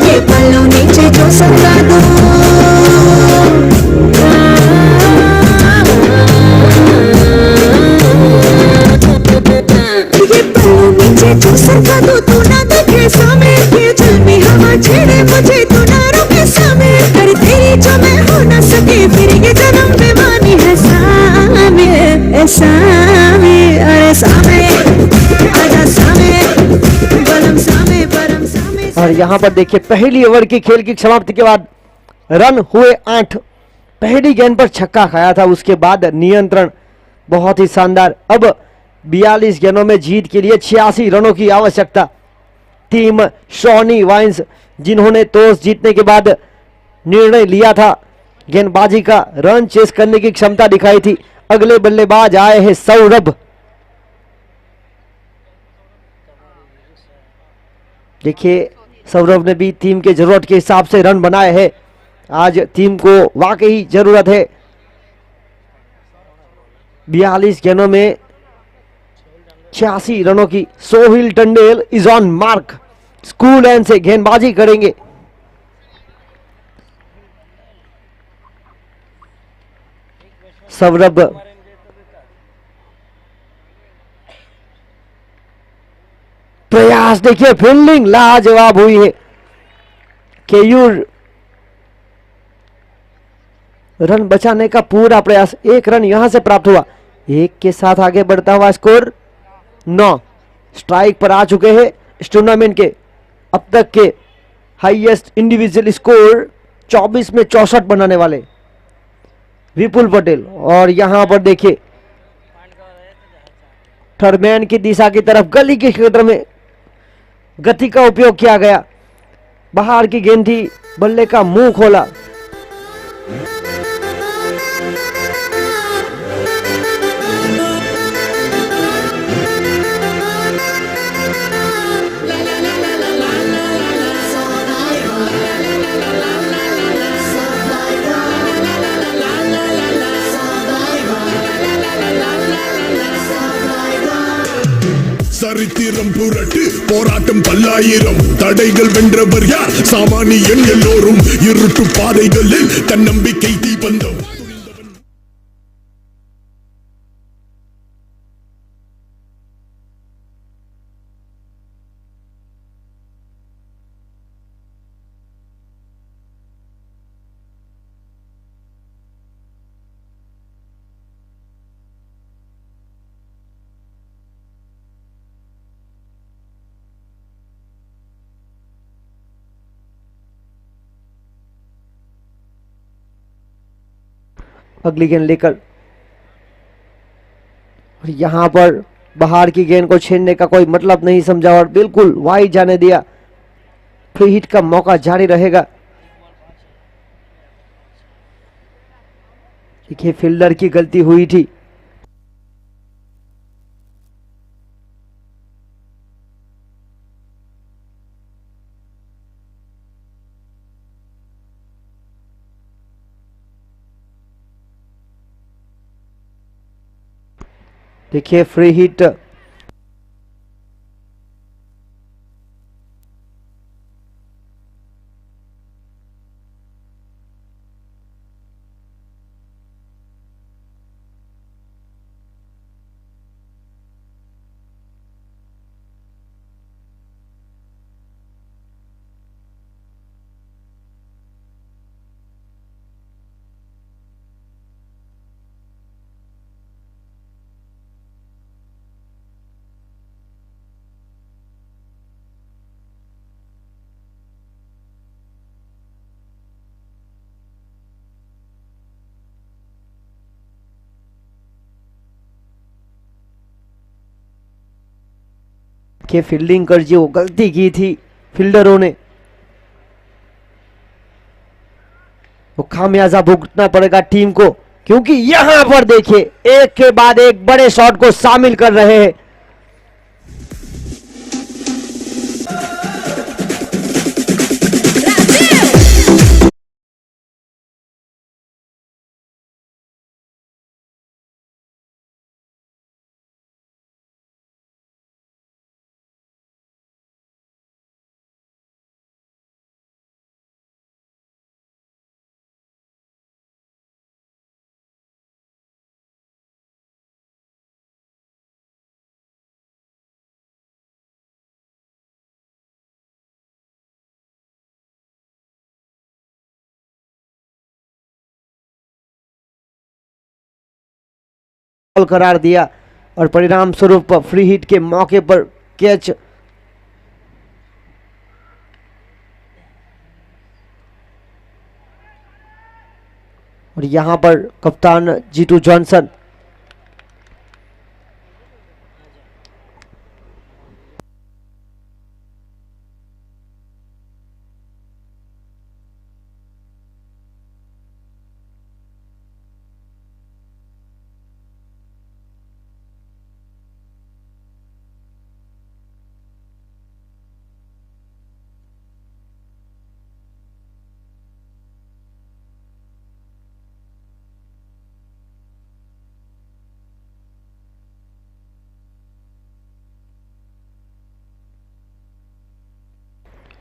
ये बालों नीचे जो संगा दो जो सरका दो तू ना देखे सामने, ये जल में हवा छेड़े मुझे तू ना रोके सामने, कर तेरी जो मैं हो ना सके फिर ये जन्म बेमानी है सामने, सामने अरे सामने आजा सामने बलम सामने परम सामने। और यहां पर देखिए पहली ओवर की खेल की समाप्ति के बाद रन हुए 8। पहली गेंद पर छक्का खाया था, उसके बाद नियंत्रण बहुत ही शानदार। अब 42 गेंदों में जीत के लिए 86 रनों की आवश्यकता। टीम शॉनी वाइन्स जिन्होंने टॉस जीतने के बाद निर्णय लिया था गेंदबाजी का, रन चेस करने की क्षमता दिखाई थी। अगले बल्लेबाज आए हैं सौरभ। देखिए सौरभ ने भी टीम के जरूरत के हिसाब से रन बनाए हैं। आज टीम को वाकई जरूरत है। 42 गेंदों में 86 रनों की। Sohil Tandel is on mark. School and से गेंदबाजी करेंगे। सौरभ प्रयास देखिए, फील्डिंग लाजवाब हुई है। केयूर रन बचाने का पूरा प्रयास। 1 रन यहां से प्राप्त हुआ। 1 के साथ आगे बढ़ता हुआ स्कोर 9 स्ट्राइक पर आ चुके हैं इस टूर्नामेंट के अब तक के हाईएस्ट इंडिविजुअल स्कोर 24 में 64 बनाने वाले विपुल पटेल। और यहां पर देखिए थर्डमैन की दिशा की तरफ गली के क्षेत्र में गति का उपयोग किया गया। बाहर की गेंद थी, बल्ले का मुंह खोला। சரித்திரம் புரட்டு போராட்டம் பல்லாயிரம் தடைகள் வென்றவர் யார் சாமானியன் எல்லோரும் இருட்டு பாதைகளில் தன்னம்பிக்கை தீபந்தம் अगली गेंद लेकर यहां पर बाहर की गेंद को छीनने का कोई मतलब नहीं समझा और बिल्कुल वाइड जाने दिया। फ्री हिट का मौका जारी रहेगा। देखिए फील्डर की गलती हुई थी। देखिए फ्री हिट के फील्डिंग कर जो गलती की थी फील्डरों ने वो खामियाजा भुगतना पड़ेगा टीम को, क्योंकि यहां पर देखिए एक के बाद एक बड़े शॉट को शामिल कर रहे हैं। करार दिया और परिणाम स्वरूप फ्री हिट के मौके पर कैच। और यहां पर कप्तान जीतू जॉनसन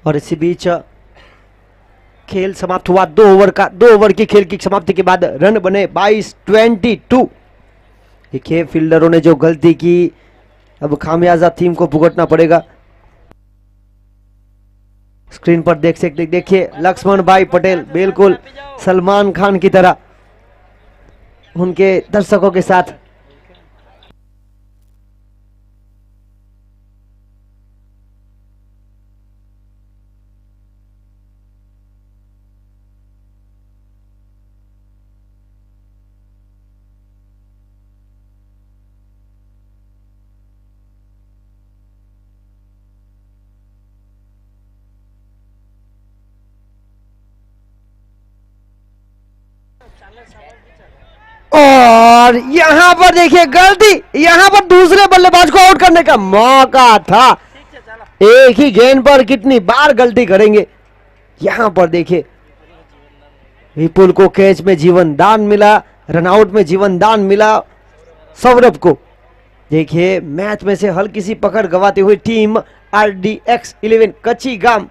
और इसी बीच खेल समाप्त हुआ। 2 ओवर की खेल की समाप्ति के बाद रन बने 22-22। देखिए फील्डरों ने जो गलती की अब खामियाजा टीम को भुगतना पड़ेगा। स्क्रीन पर देख सकते देखिए लक्ष्मण भाई पटेल बिल्कुल सलमान खान की तरह उनके दर्शकों के साथ और यहां पर देखिए गलती, यहां पर दूसरे बल्लेबाज को आउट करने का मौका था। एक ही गेंद पर कितनी बार गलती करेंगे। यहां पर देखिए विपुल को कैच में जीवन दान मिला, रनआउट में जीवन दान मिला सौरभ को। देखिए मैच में से हल्की सी पकड़ गंवाते हुए टीम RDX 11 कच्ची गाम।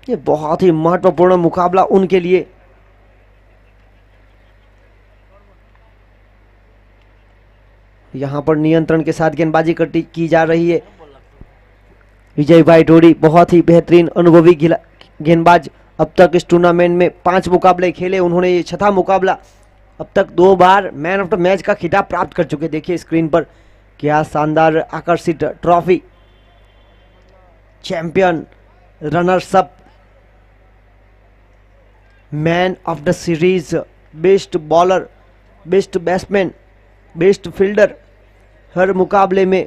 ये बहुत ही महत्वपूर्ण मुकाबला उनके लिए। यहां पर नियंत्रण के साथ गेंदबाजी की जा रही है। विजय भाई टोडी बहुत ही बेहतरीन अनुभवी गेंदबाज। अब तक इस टूर्नामेंट में 5 मुकाबले खेले, उन्होंने ये 6था मुकाबला। अब तक 2 बार मैन ऑफ द मैच का खिताब प्राप्त कर चुके। देखिए स्क्रीन पर क्या शानदार आकर्षित trophy, champion, runners up, man of the series, best bowler, best batsman, best fielder, हर मुकाबले में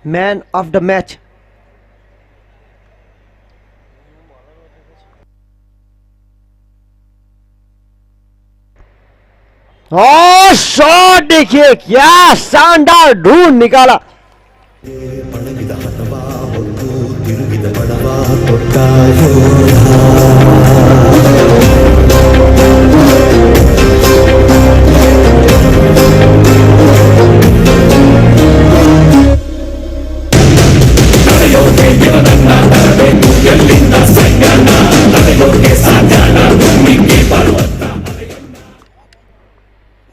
मैन ऑफ द मैच। और शॉट देखिए क्या शानदार ढूंढ निकाला।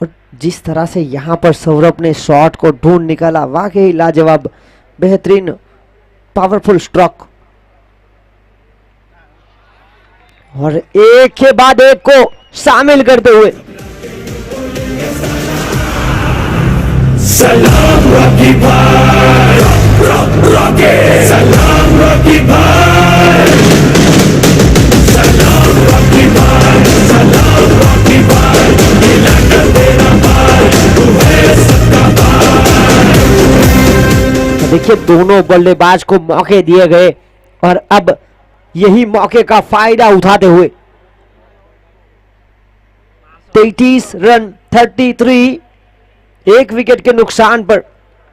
और जिस तरह से यहां पर सौरभ ने शॉट को ढूंढ निकाला, वाकई लाजवाब, बेहतरीन, पावरफुल स्ट्रोक। और एक के बाद एक को शामिल करते हुए सलाम रॉकी भाई, रॉकी सलाम रॉकी भाई, सलाम रॉकी भाई, सलाम रॉकी भाई, मिला कर देना भाई, तू है सबका भाई। देखिए दोनों बल्लेबाज को मौके दिए गए और अब यही मौके का फायदा उठाते हुए 33 रन 33, 1 विकेट के नुकसान पर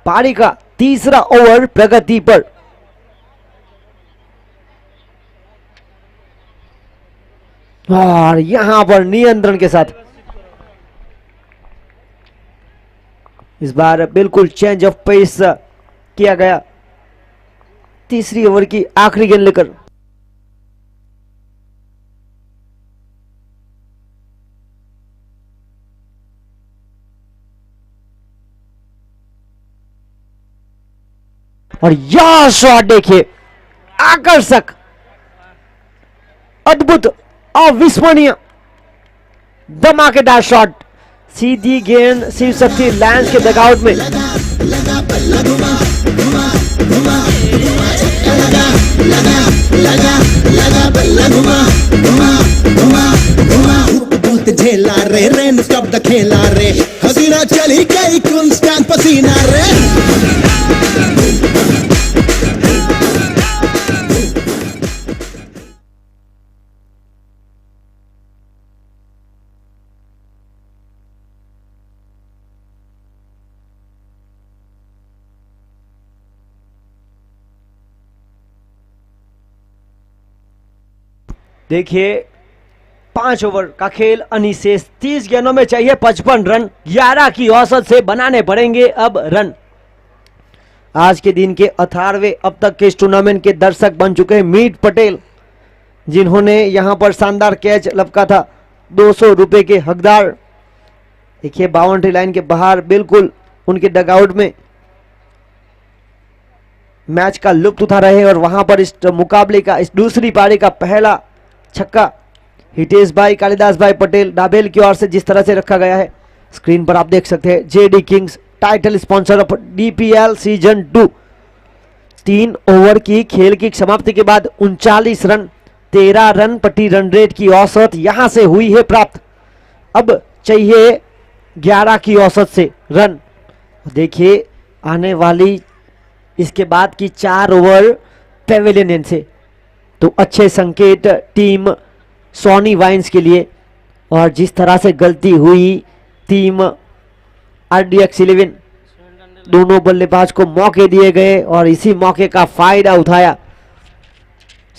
पारी का तीसरा ओवर प्रगति पर। और यहां पर नियंत्रण के साथ इस बार बिल्कुल चेंज ऑफ पेस किया गया। तीसरी ओवर की आखिरी गेंद लेकर और यह शॉट देखिए, आकर्षक, अद्भुत, अविस्मरणीय, धमाकेदार शॉट। सीधी गेंद शिव शक्ति लायंस के डगआउट में। बोलते झेला रे रेन स्टॉप द खेला रे, हसीना चली गई कुंस्तान पसीना रे। देखिए 5 ओवर का खेल अनिशेष, 30 गेंदों में चाहिए 55 रन, 11 की औसत से बनाने पड़ेंगे अब रन। आज के दिन के 18वें अब तक के इस टूर्नामेंट के दर्शक बन चुके हैं मीत पटेल, जिन्होंने यहां पर शानदार कैच लपका था, 200 रुपए के हकदार। देखिए बाउंड्री लाइन के बाहर बिल्कुल उनके डगआउट में मैच का लुत्फ उठा रहे हैं। और वहां पर इस मुकाबले का, इस दूसरी पारी का पहला छक्का हितेश भाई, कालिदास भाई पटेल डाबेल की ओर से जिस तरह से रखा गया है, स्क्रीन पर आप देख सकते हैं। JD Kings, title sponsor of DPL season 2। 3 over की खेल की समाप्ति के बाद 39 रन, 13 रन प्रति रन रेट की औसत यहां से हुई है प्राप्त। अब चाहिए 11 की औसत से रन। देखिए आने वाली इसके बाद की 4 ओवर पेविलियन से, तो अच्छे संकेत टीम सोनी वाइन्स के लिए। और जिस तरह से गलती हुई टीम RDX 11, दोनों बल्लेबाज को मौके दिए गए और इसी मौके का फायदा उठाया।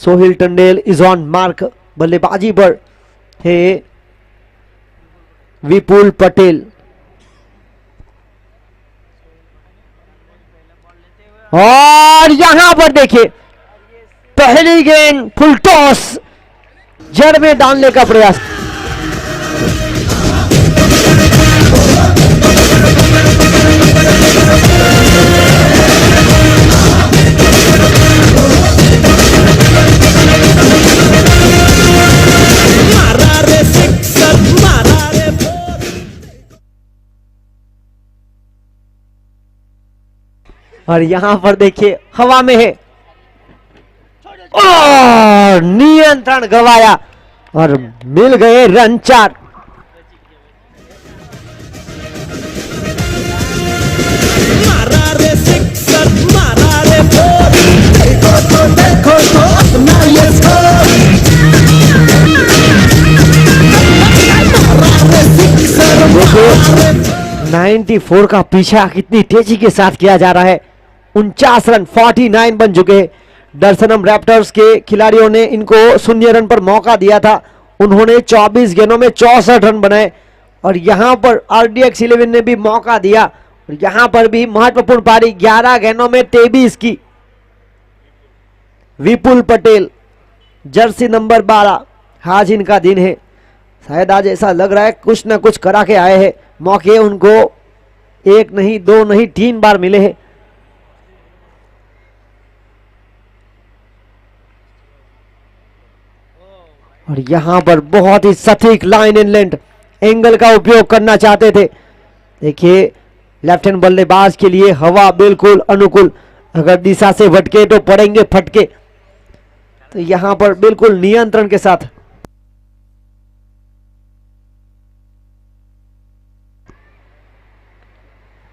Sohil Tandel is on mark, बल्लेबाजी पर है विपुल पटेल। और यहां पर देखिए पहली गेंद फुल टॉस, जड़ में डालने का प्रयास। मारा रे सिक्सर, मारा रे और यहां पर देखिए हवा में है और नियंत्रण गवाया और मिल गए रन 4। मारा रे सिक्सर, मारा रे फोर, देखो तो अपना ये स्कोर। मारा रे सिक्सर, मारा रे 94 का पीछा कितनी तेजी के साथ किया जा रहा है। 49 रन 49 बन चुके हैं। दर्शनम रैप्टर्स के खिलाड़ियों ने इनको 0 रन पर मौका दिया था, उन्होंने 24 गेंदों में 64 रन बनाए। और यहां पर RDX 11 ने भी मौका दिया और यहां पर भी महत्वपूर्ण पारी 11 गेंदों में 23 की। विपुल पटेल जर्सी नंबर 12, आज इनका दिन है। शायद आज ऐसा लग रहा है कुछ ना कुछ करा के आए हैं। मौके उनको 1 नहीं 2 नहीं 3 बार मिले हैं। और यहां पर बहुत ही सटीक लाइन एंड लेंथ एंगल का उपयोग करना चाहते थे। देखिए लेफ्ट हैंड बल्लेबाज के लिए हवा बिल्कुल अनुकूल, अगर दिशा से भटके तो पड़ेंगे फटके। तो यहां पर बिल्कुल नियंत्रण के साथ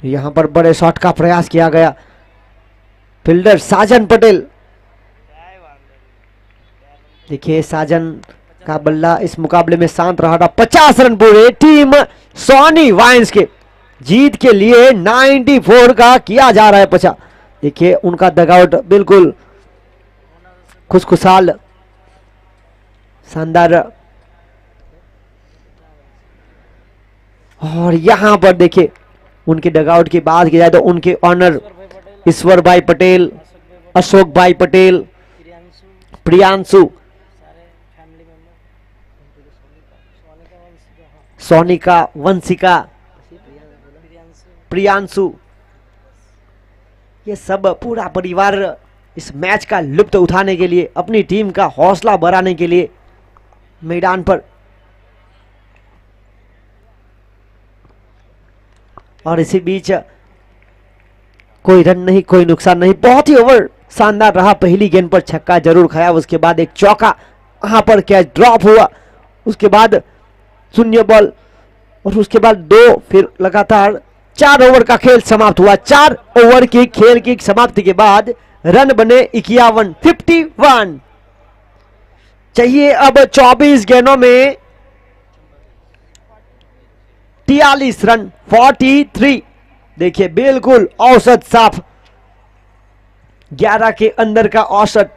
यहां पर बड़े शॉट का प्रयास किया गया। फील्डर साजन पटेल, देखिए साजन का बल्ला इस मुकाबले में शांत रहा था। 50 रन पूरे टीम सोनी वाइन्स के जीत के लिए 94 का किया जा रहा है 50। देखिए उनका डगआउट बिल्कुल खुशखुशाल, शानदार। और यहां पर देखिए उनके डगआउट की बात की जाए तो उनके ऑनर ईश्वर भाई पटेल, अशोक भाई पटेल, प्रियांशु, सोनिका, वंशिका, प्रियांशु, ये सब पूरा परिवार इस मैच का लुत्फ उठाने के लिए, अपनी टीम का हौसला बढ़ाने के लिए मैदान पर। और इसी बीच कोई रन नहीं, कोई नुकसान नहीं, बहुत ही ओवर शानदार रहा। पहली गेंद पर छक्का जरूर खाया, उसके बाद एक चौका, वहां पर कैच ड्रॉप हुआ, उसके बाद 0 बॉल और उसके बाद 2, फिर लगातार 4 ओवर का खेल समाप्त हुआ। 4 ओवर की खेल की समाप्ति के बाद रन बने 51, 51। चाहिए अब 24 गेंदों में 43 रन, 43। देखिए बिल्कुल औसत साफ, 11 के अंदर का औसत।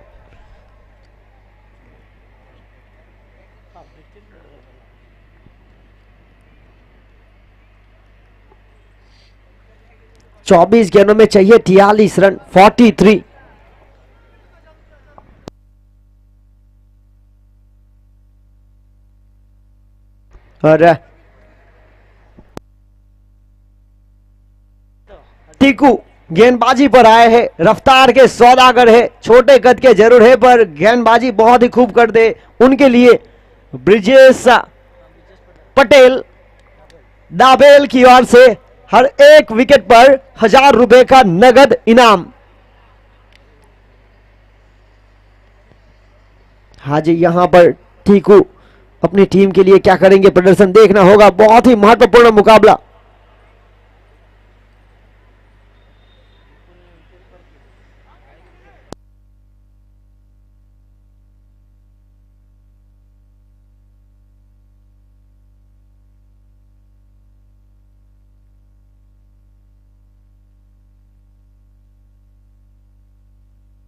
चौबीस गेंदों में चाहिए 43 रन, 43। और टीकू गेंदबाजी पर आए हैं, रफ्तार के सौदागर है, छोटे कद के जरूर है पर गेंदबाजी बहुत ही खूब कर दे। उनके लिए ब्रिजेश पटेल दाबेल की ओर से हर एक विकेट पर 1000 रुपए का नगद इनाम। हाजी यहां पर टीकू अपनी टीम के लिए क्या करेंगे, प्रदर्शन देखना होगा। बहुत ही महत्वपूर्ण मुकाबला।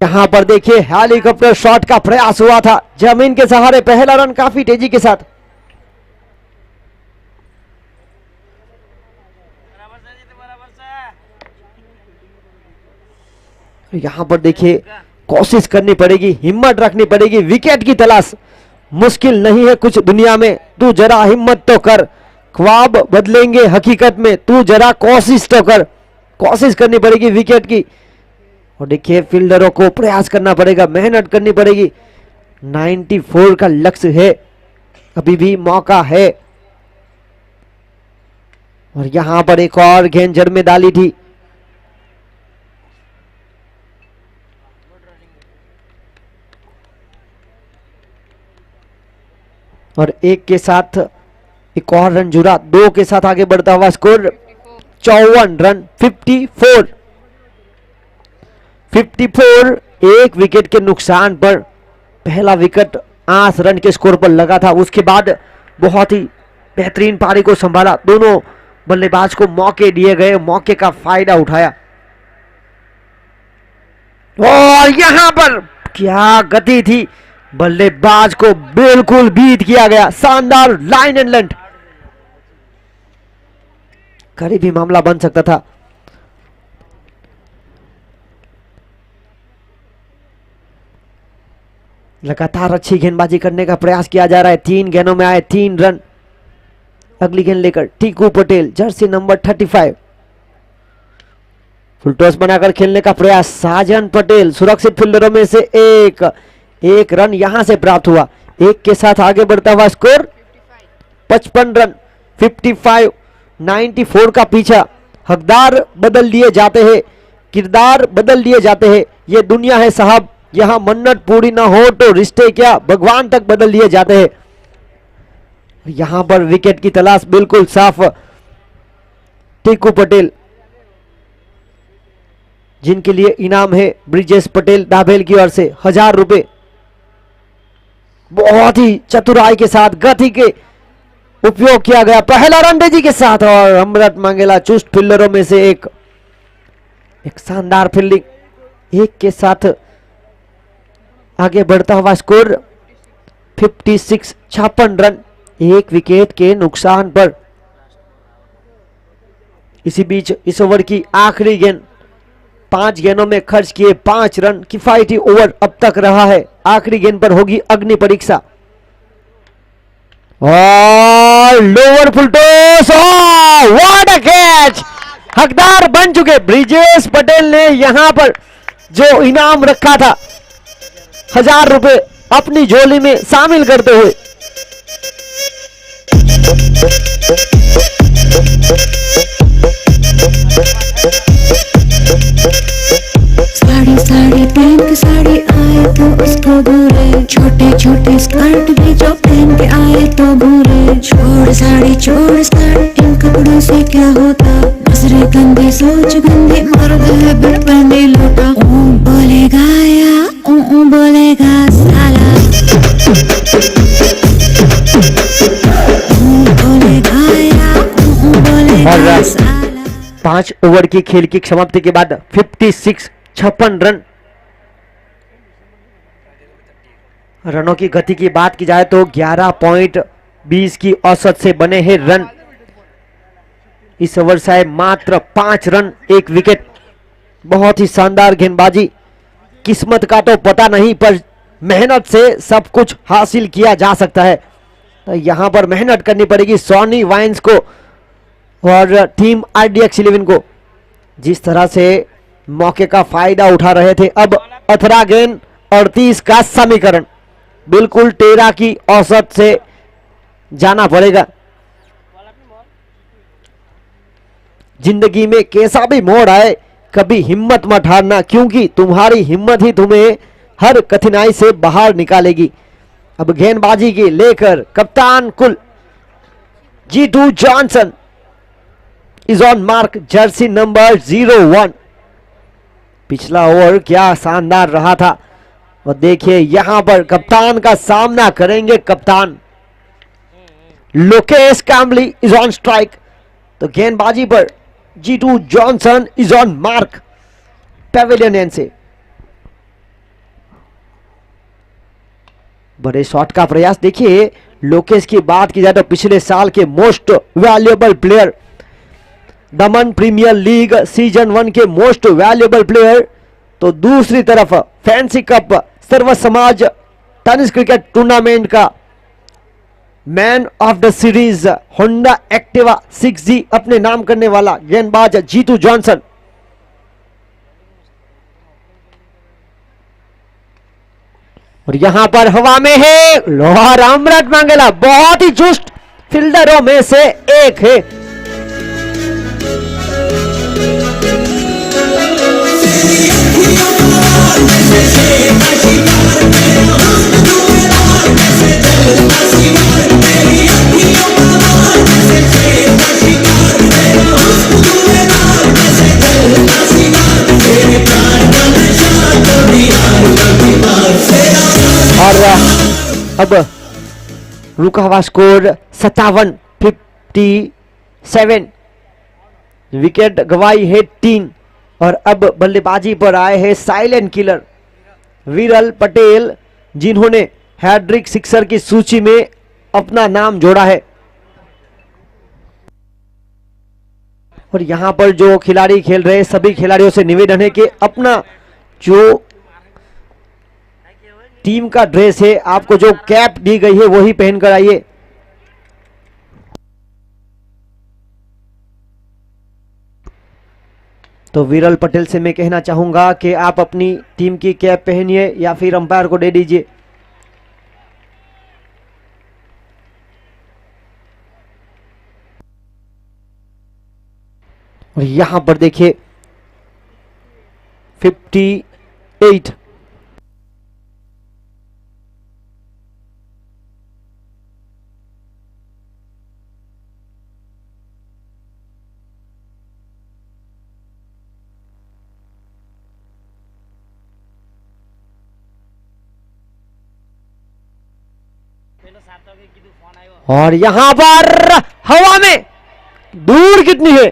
यहां पर देखिए हेलीकॉप्टर शॉट का प्रयास हुआ था, जमीन के सहारे पहला रन काफी तेजी के साथ। यहां पर देखिए कोशिश करनी पड़ेगी, हिम्मत रखनी पड़ेगी, विकेट की तलाश मुश्किल नहीं है कुछ दुनिया में। तू जरा हिम्मत तो कर, ख्वाब बदलेंगे हकीकत में, तू जरा कोशिश तो कर। कोशिश करनी पड़ेगी विकेट की। और देखिए फील्डरों को प्रयास करना पड़ेगा, मेहनत करनी पड़ेगी। 94 का लक्ष्य है, अभी भी मौका है। और यहां पर एक और गेंद जड़ में डाली थी। और एक के साथ एक और रन जुड़ा, 2 के साथ आगे बढ़ता हुआ स्कोर 54 रन। 54 एक विकेट के नुकसान पर पहला विकेट 8 रन के स्कोर पर लगा था। उसके बाद बहुत ही बेहतरीन पारी को संभाला, दोनों बल्लेबाज को मौके दिए गए, मौके का फायदा उठाया। और यहां पर क्या गति थी, बल्लेबाज को बिल्कुल बीट किया गया। शानदार लाइन एंड लेंथ, करीबी मामला बन सकता था। लगातार अच्छी गेंदबाजी करने का प्रयास किया जा रहा है। 3 गेंदों में आए 3 रन। अगली गेंद लेकर Tiku Patel, Jersey number 35, full toss बनाकर खेलने का प्रयास। साजन पटेल सुरक्षित फील्डरों में से एक रन यहां से प्राप्त हुआ। एक के साथ आगे बढ़ता हुआ स्कोर 55 रन। 55, 94 का पीछा। हकदार बदल दिए जाते हैं, किरदार बदल दिए जाते हैं, ये दुनिया है साहब। यहां मन्नत पूरी ना हो तो रिश्ते क्या भगवान तक बदल दिए जाते हैं। यहां पर विकेट की तलाश बिल्कुल साफ। टीकू पटेल, जिनके लिए इनाम है ब्रिजेश पटेल दाभेल की ओर से 1000 रुपए। बहुत ही चतुराई के साथ, गति के उपयोग किया गया। पहला रन तेजी के साथ, और अमृत मंगेला चुस्त फील्डरों में से एक शानदार फील्डिंग। एक के साथ आगे बढ़ता हुआ स्कोर 56, 56 रन, एक विकेट के नुकसान पर। इसी बीच इस ओवर की आखिरी गेंद, 5 गेंदों में खर्च किए 5 रन, किफायती ओवर अब तक रहा है। आखिरी गेंद पर होगी अग्नि परीक्षा। और lower full toss, what a catch! हकदार बन चुके ब्रिजेश पटेल ने यहां पर जो इनाम रखा था 1000 रुपए अपनी झोली में शामिल करते हुए। साड़ी साड़ी पिंक साड़ी आए तो उसको बुरे, छोटे छोटे स्कर्ट भी जो पहन के आए तो बुरे। छोड़ साड़ी इन कपड़ों से क्या होता, नजरे गंदी सोच गंदी, मर्द है बड़बंदी लोटा। बोलेगा या बोलेगा साला, बोलेगा या बोलेगा साला। 5 ओवर की खेल की समाप्ति के बाद 56, 56 रन। रनों की गति की बात की जाए तो 11.20 की औसत से बने हैं रन। इस ओवर से मात्र 5 रन, 1 विकेट। बहुत ही शानदार गेंदबाजी। किस्मत का तो पता नहीं, पर मेहनत से सब कुछ हासिल किया जा सकता है। तो यहां पर मेहनत करनी पड़ेगी सोनी वाइन्स को और टीम RDX 11 को। जिस तरह से मौके का फायदा उठा रहे थे, अब 18 गेंद 38 का समीकरण, बिल्कुल 13 की औसत से जाना पड़ेगा। जिंदगी में कैसा भी मोड़ आए, कभी हिम्मत मत हारना, क्योंकि तुम्हारी हिम्मत ही तुम्हें हर कठिनाई से बाहर निकालेगी। अब गेंदबाजी की लेकर कप्तान कुल Jeetu Johnson is on mark, jersey number 01। पिछला ओवर क्या शानदार रहा था। और देखिए यहां पर कप्तान का सामना करेंगे कप्तान Lokesh Kamli is on strike. तो गेंदबाजी पर Jeetu Johnson is on mark, pavilion end से। बड़े शॉट का प्रयास। देखिए लोकेश की बात की जाए तो पिछले साल के मोस्ट वैल्यूएबल प्लेयर, दमन प्रीमियर लीग सीजन 1 के मोस्ट वैल्यूएबल प्लेयर, तो दूसरी तरफ फैंसी कप सर्व समाज टेनिस क्रिकेट टूर्नामेंट का man of the series Honda Activa 6G अपने नाम करने वाला गेंदबाज जीतू जॉनसन। और यहां पर हवा में है लोहार अमृत मंगला, बहुत ही चुस्त फील्डरों में से एक है। और अब रुका हुआ स्कोर 57 विकेट गवाई है 3। और अब बल्लेबाजी पर आए हैं साइलेंट किलर विरल पटेल, जिन्होंने हैट्रिक सिक्सर की सूची में अपना नाम जोड़ा है। और यहां पर जो खिलाड़ी खेल रहे हैं सभी खिलाड़ियों से निवेदन है कि अपना जो टीम का ड्रेस है, आपको जो कैप दी गई है वही पहन कर आइए। तो विरल पटेल से मैं कहना चाहूंगा कि आप अपनी टीम की कैप पहनिए या फिर अंपायर को दे दीजिए। और यहां पर देखिए 58 और यहां पर हवा में दूर कितनी है,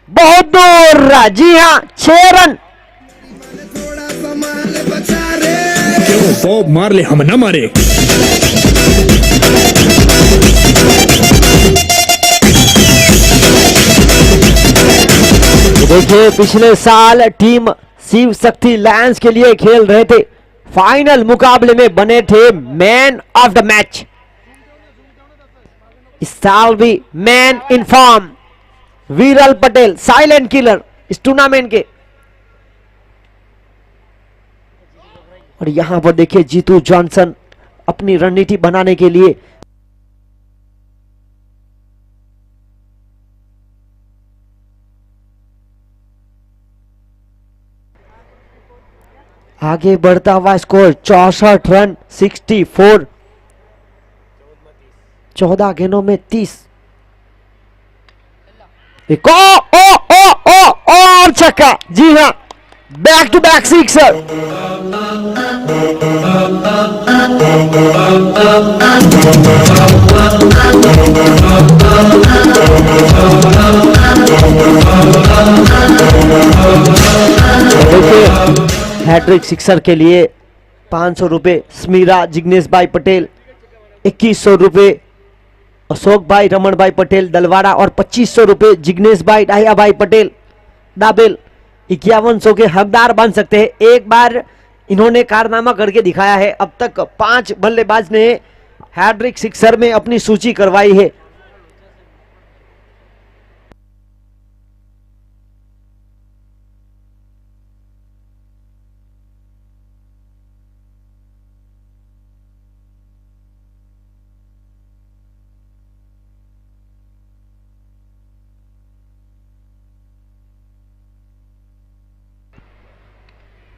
बहुत दूर, जी हां 6 रन। क्यों बॉब मार ले हम ना मारे। देखिए पिछले साल टीम शिव शक्ति लायंस के लिए खेल रहे थे, फाइनल मुकाबले में बने थे मैन ऑफ द मैच। इस साल भी मैन इन फॉर्म विरल पटेल साइलेंट किलर इस टूर्नामेंट के। और यहां पर देखिए जीतू जॉनसन अपनी रणनीति बनाने के लिए आगे बढ़ता हुआ स्कोर 64 रन 64, 14 गेंदों में 30। एक और छक्का, जी हां बैक टू बैक सिक्सर। देखिए हैट्रिक सिक्सर के लिए 500 रुपए स्मीरा जिग्नेश भाई पटेल, 2100 रुपए अशोक भाई रमन भाई पटेल दलवाड़ा और 2500 रुपए जिग्नेश भाई डाहिया भाई पटेल दाबेल 5100 के हकदार बन सकते हैं। एक बार इन्होंने कारनामा करके दिखाया है, अब तक 5 बल्लेबाज ने हैट्रिक सिक्सर में अपनी सूची करवाई है।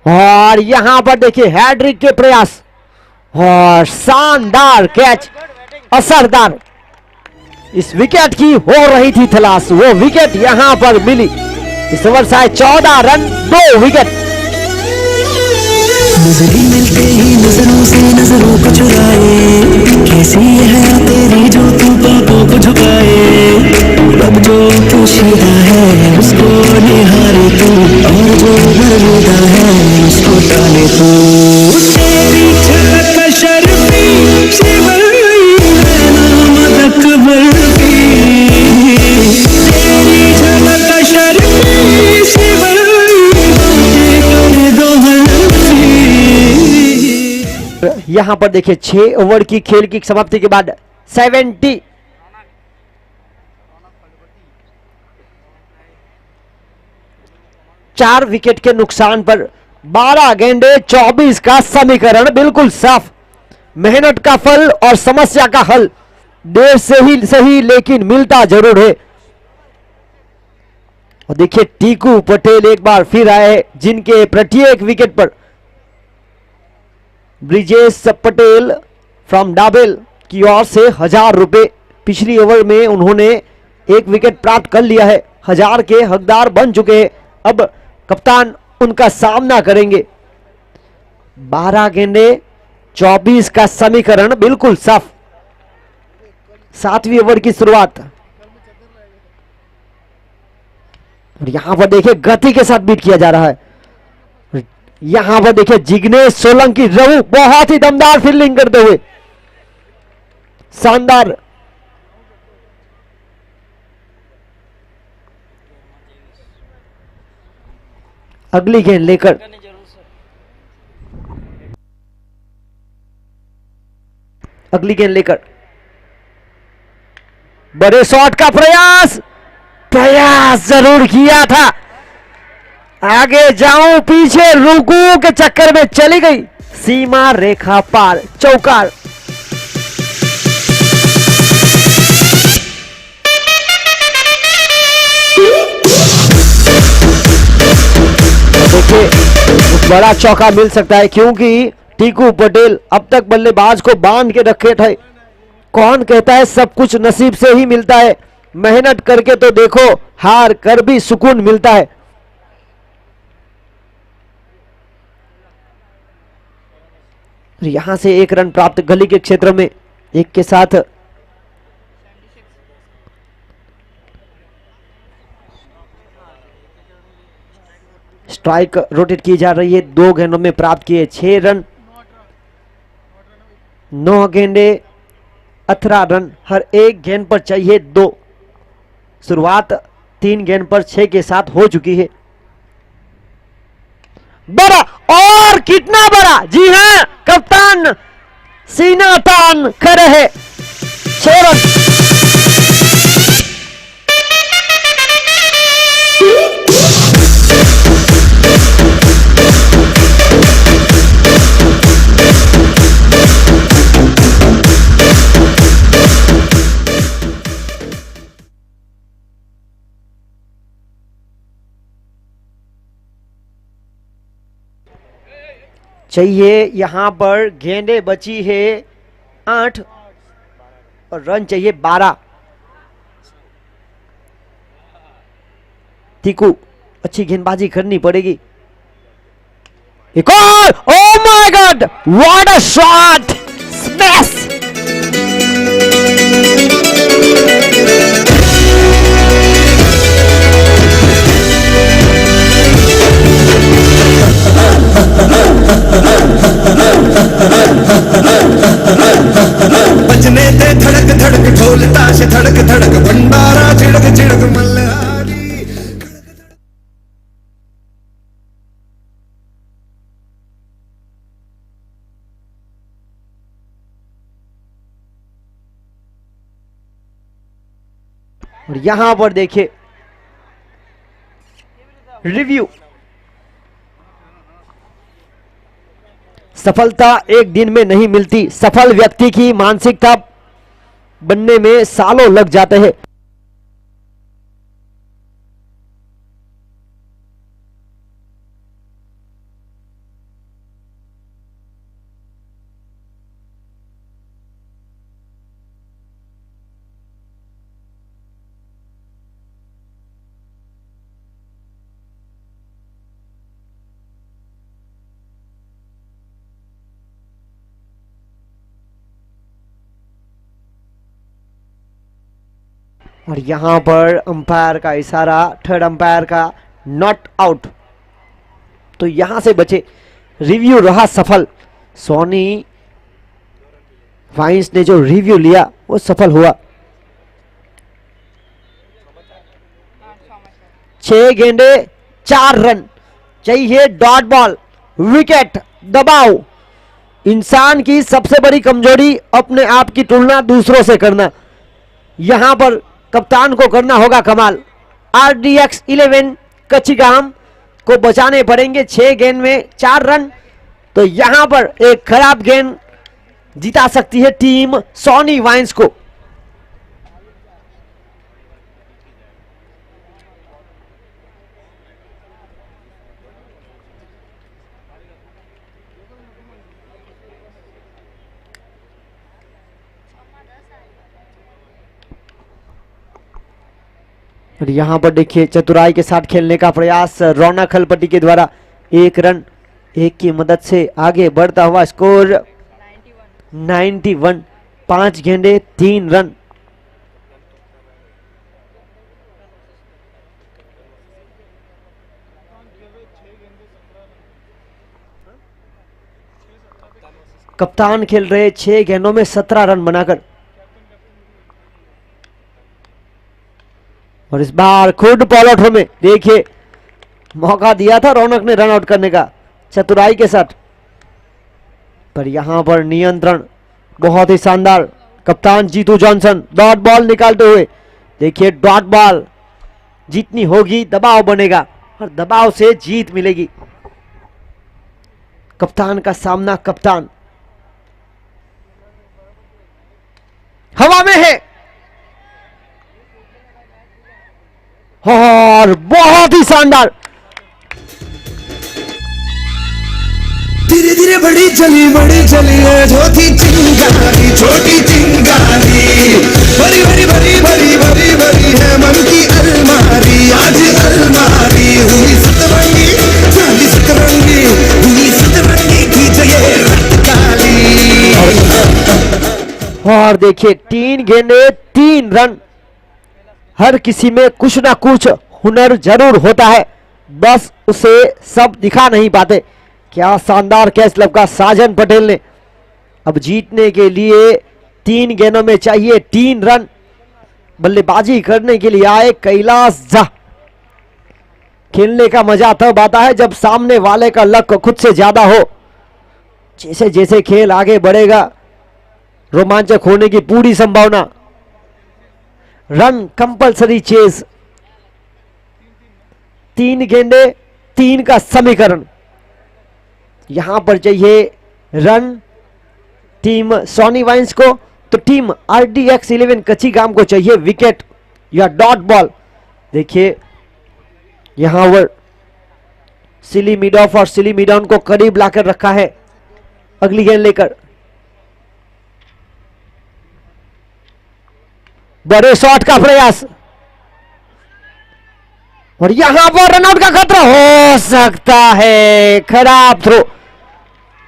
और यहां पर देखिए हैट्रिक के प्रयास और शानदार कैच, असरदार। इस विकेट की हो रही थी तलाश, वो विकेट यहां पर मिली। इस ओवर से 14 रन 2 विकेट। नजरें मिलते ही नजरों से नजरों को चुराए, कैसी है तेरी जो तू बातों को झुकाए। अब जो पोशीदा है उसको निहारे तू, और जो बरमूदा है उसको डाले तू। तेरी झलक शर्फी शिवई है नाम अकबर की, तेरी झलक यहां पर देखिए 6 ओवर की खेल की समाप्ति के बाद 70 4 विकेट के नुकसान पर 12 गेंदे 24 का समीकरण बिल्कुल साफ। मेहनत का फल और समस्या का हल देर से ही सही लेकिन मिलता जरूर है। और देखिए टीकू पटेल एक बार फिर आए जिनके प्रत्येक विकेट पर ब्रिजेश पटेल फ्रॉम डाबेल की ओर से 1000 रुपए, पिछली ओवर में उन्होंने एक विकेट प्राप्त कर लिया है, 1000 के हकदार बन चुके हैं। अब कप्तान उनका सामना करेंगे। 12 गेंदे 24 का समीकरण बिल्कुल साफ। 7वीं ओवर की शुरुआत। और यहां पर देखिए गति के साथ बीट किया जा रहा है। यहां पर देखिए जिग्नेश सोलंकी रवु बहुत ही दमदार फील्डिंग करते हुए, शानदार। अगली गेंद लेकर बड़े शॉट का प्रयास जरूर किया था। आगे जाऊं पीछे रुकूं के चक्कर में चली गई, सीमा रेखा पार, चौकार। देखिए बड़ा चौका मिल सकता है क्योंकि टीकू पटेल अब तक बल्लेबाज को बांध के रखे थे। कौन कहता है सब कुछ नसीब से ही मिलता है, मेहनत करके तो देखो, हार कर भी सुकून मिलता है। यहां से 1 रन प्राप्त गली के क्षेत्र में, 1 के साथ स्ट्राइक रोटेट की जा रही है। 2 गेंदों में प्राप्त किए 6 रन, 9 गेंदे 18 रन, हर एक गेंद पर चाहिए 2। शुरुआत 3 गेंद पर 6 के साथ हो चुकी है। बड़ा और कितना बड़ा, जी हां कप्तान सीना तान खड़े हैं। 6 रन। चाहिए यहां पर गेंदे बची है 8 और रन चाहिए 12। टीकू अच्छी गेंदबाजी करनी पड़ेगी। एक और, oh my God, what a shot, smash. बजने दे धड़क धड़क ढोल ताश धड़क धड़क भंडारा चिड़क चिड़क मल्हारी। और यहां पर देखिए रिव्यू। सफलता एक दिन में नहीं मिलती, सफल व्यक्ति की मानसिकता बनने में सालों लग जाते हैं। और यहां पर अंपायर का इशारा, थर्ड अंपायर का नॉट आउट, तो यहां से बचे। रिव्यू रहा सफल। सोनी वाइंस ने जो रिव्यू लिया वो सफल हुआ। 6 गेंदे 4 रन चाहिए, डॉट बॉल, विकेट दबाओ। इंसान की सबसे बड़ी कमजोरी अपने आप की तुलना दूसरों से करना। यहां पर कप्तान को करना होगा कमाल। RDX 11 कचिगाम को बचाने पड़ेंगे 6 गेंद में 4 रन। तो यहां पर एक खराब गेंद जिता सकती है टीम सोनी वाइन्स को। और यहां पर देखिए चतुराई के साथ खेलने का प्रयास रौनक हलपति के द्वारा। 1 रन 1 की मदद से आगे बढ़ता हुआ स्कोर 91। 5 गेंदे 3 रन। कप्तान खेल रहे 6 गेंदों में 17 रन बनाकर। और इस बार खुद पॉलोठो में देखिए मौका दिया था रौनक ने रन आउट करने का चतुराई के साथ, पर यहां पर नियंत्रण बहुत ही शानदार। कप्तान जीतू जॉनसन डॉट बॉल निकालते हुए। देखिए डॉट बॉल जितनी होगी दबाव बनेगा और दबाव से जीत मिलेगी। कप्तान का सामना, कप्तान हवा में है और बहुत ही शानदार। धीरे धीरे बड़ी चली है छोटी चिंगारी, छोटी चिंगारी। भरी भरी भरी भरी भरी भरी है मन की अलमारी। आज अलमारी हुई सतरंगी, चांदी सतरंगी हुई सतरंगी की जगह रात काली। और देखिए 3 गेंदे 3 रन। हर किसी में कुछ ना कुछ हुनर जरूर होता है, बस उसे सब दिखा नहीं पाते। क्या शानदार कैच लपका साजन पटेल ने। अब जीतने के लिए 3 गेंदों में चाहिए 3 रन। बल्लेबाजी करने के लिए आए कैलाश झा। खेलने का मजा तब आता है जब सामने वाले का लक खुद से ज्यादा हो। जैसे जैसे खेल आगे बढ़ेगा रोमांचक होने की पूरी संभावना। Run compulsory chase. 3 गेंदे 3 का समीकरण। यहां पर चाहिए रन टीम सोनी वाइन्स को, तो टीम RDX 11 कचिगाम को चाहिए विकेट या डॉट बॉल। देखिए यहां पर सिली मिड ऑफ और सिली मिड ऑन को करीब लाकर रखा है अगली गेंद लेकर। बड़े शॉट का प्रयास और यहां पर रनआउट का खतरा हो सकता है। खराब थ्रो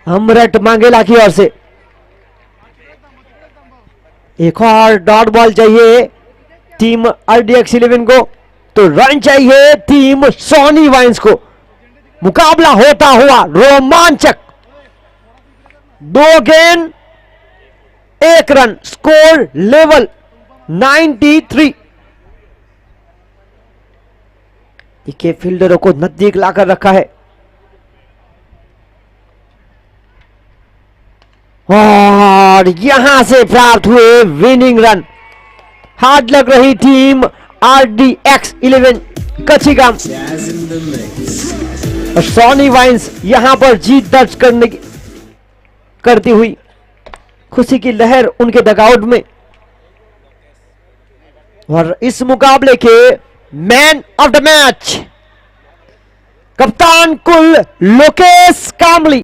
अमृत मांगेला की ओर से। एक और डॉट बॉल चाहिए टीम RDX 11 को, तो रन चाहिए टीम सोनी वाइन्स को। मुकाबला होता हुआ रोमांचक। 2 गेंद 1 रन, स्कोर लेवल 93। देखिए फील्डरों को नजदीक लाकर रखा है और यहां से प्राप्त हुए विनिंग रन। हार्ड लग रही टीम RDX 11 कचिगाम और सोनी वाइन्स यहां पर जीत दर्ज करती हुई खुशी की लहर उनके डगआउट में। और इस मुकाबले के मैन ऑफ द मैच कप्तान कुल लोकेश कामली।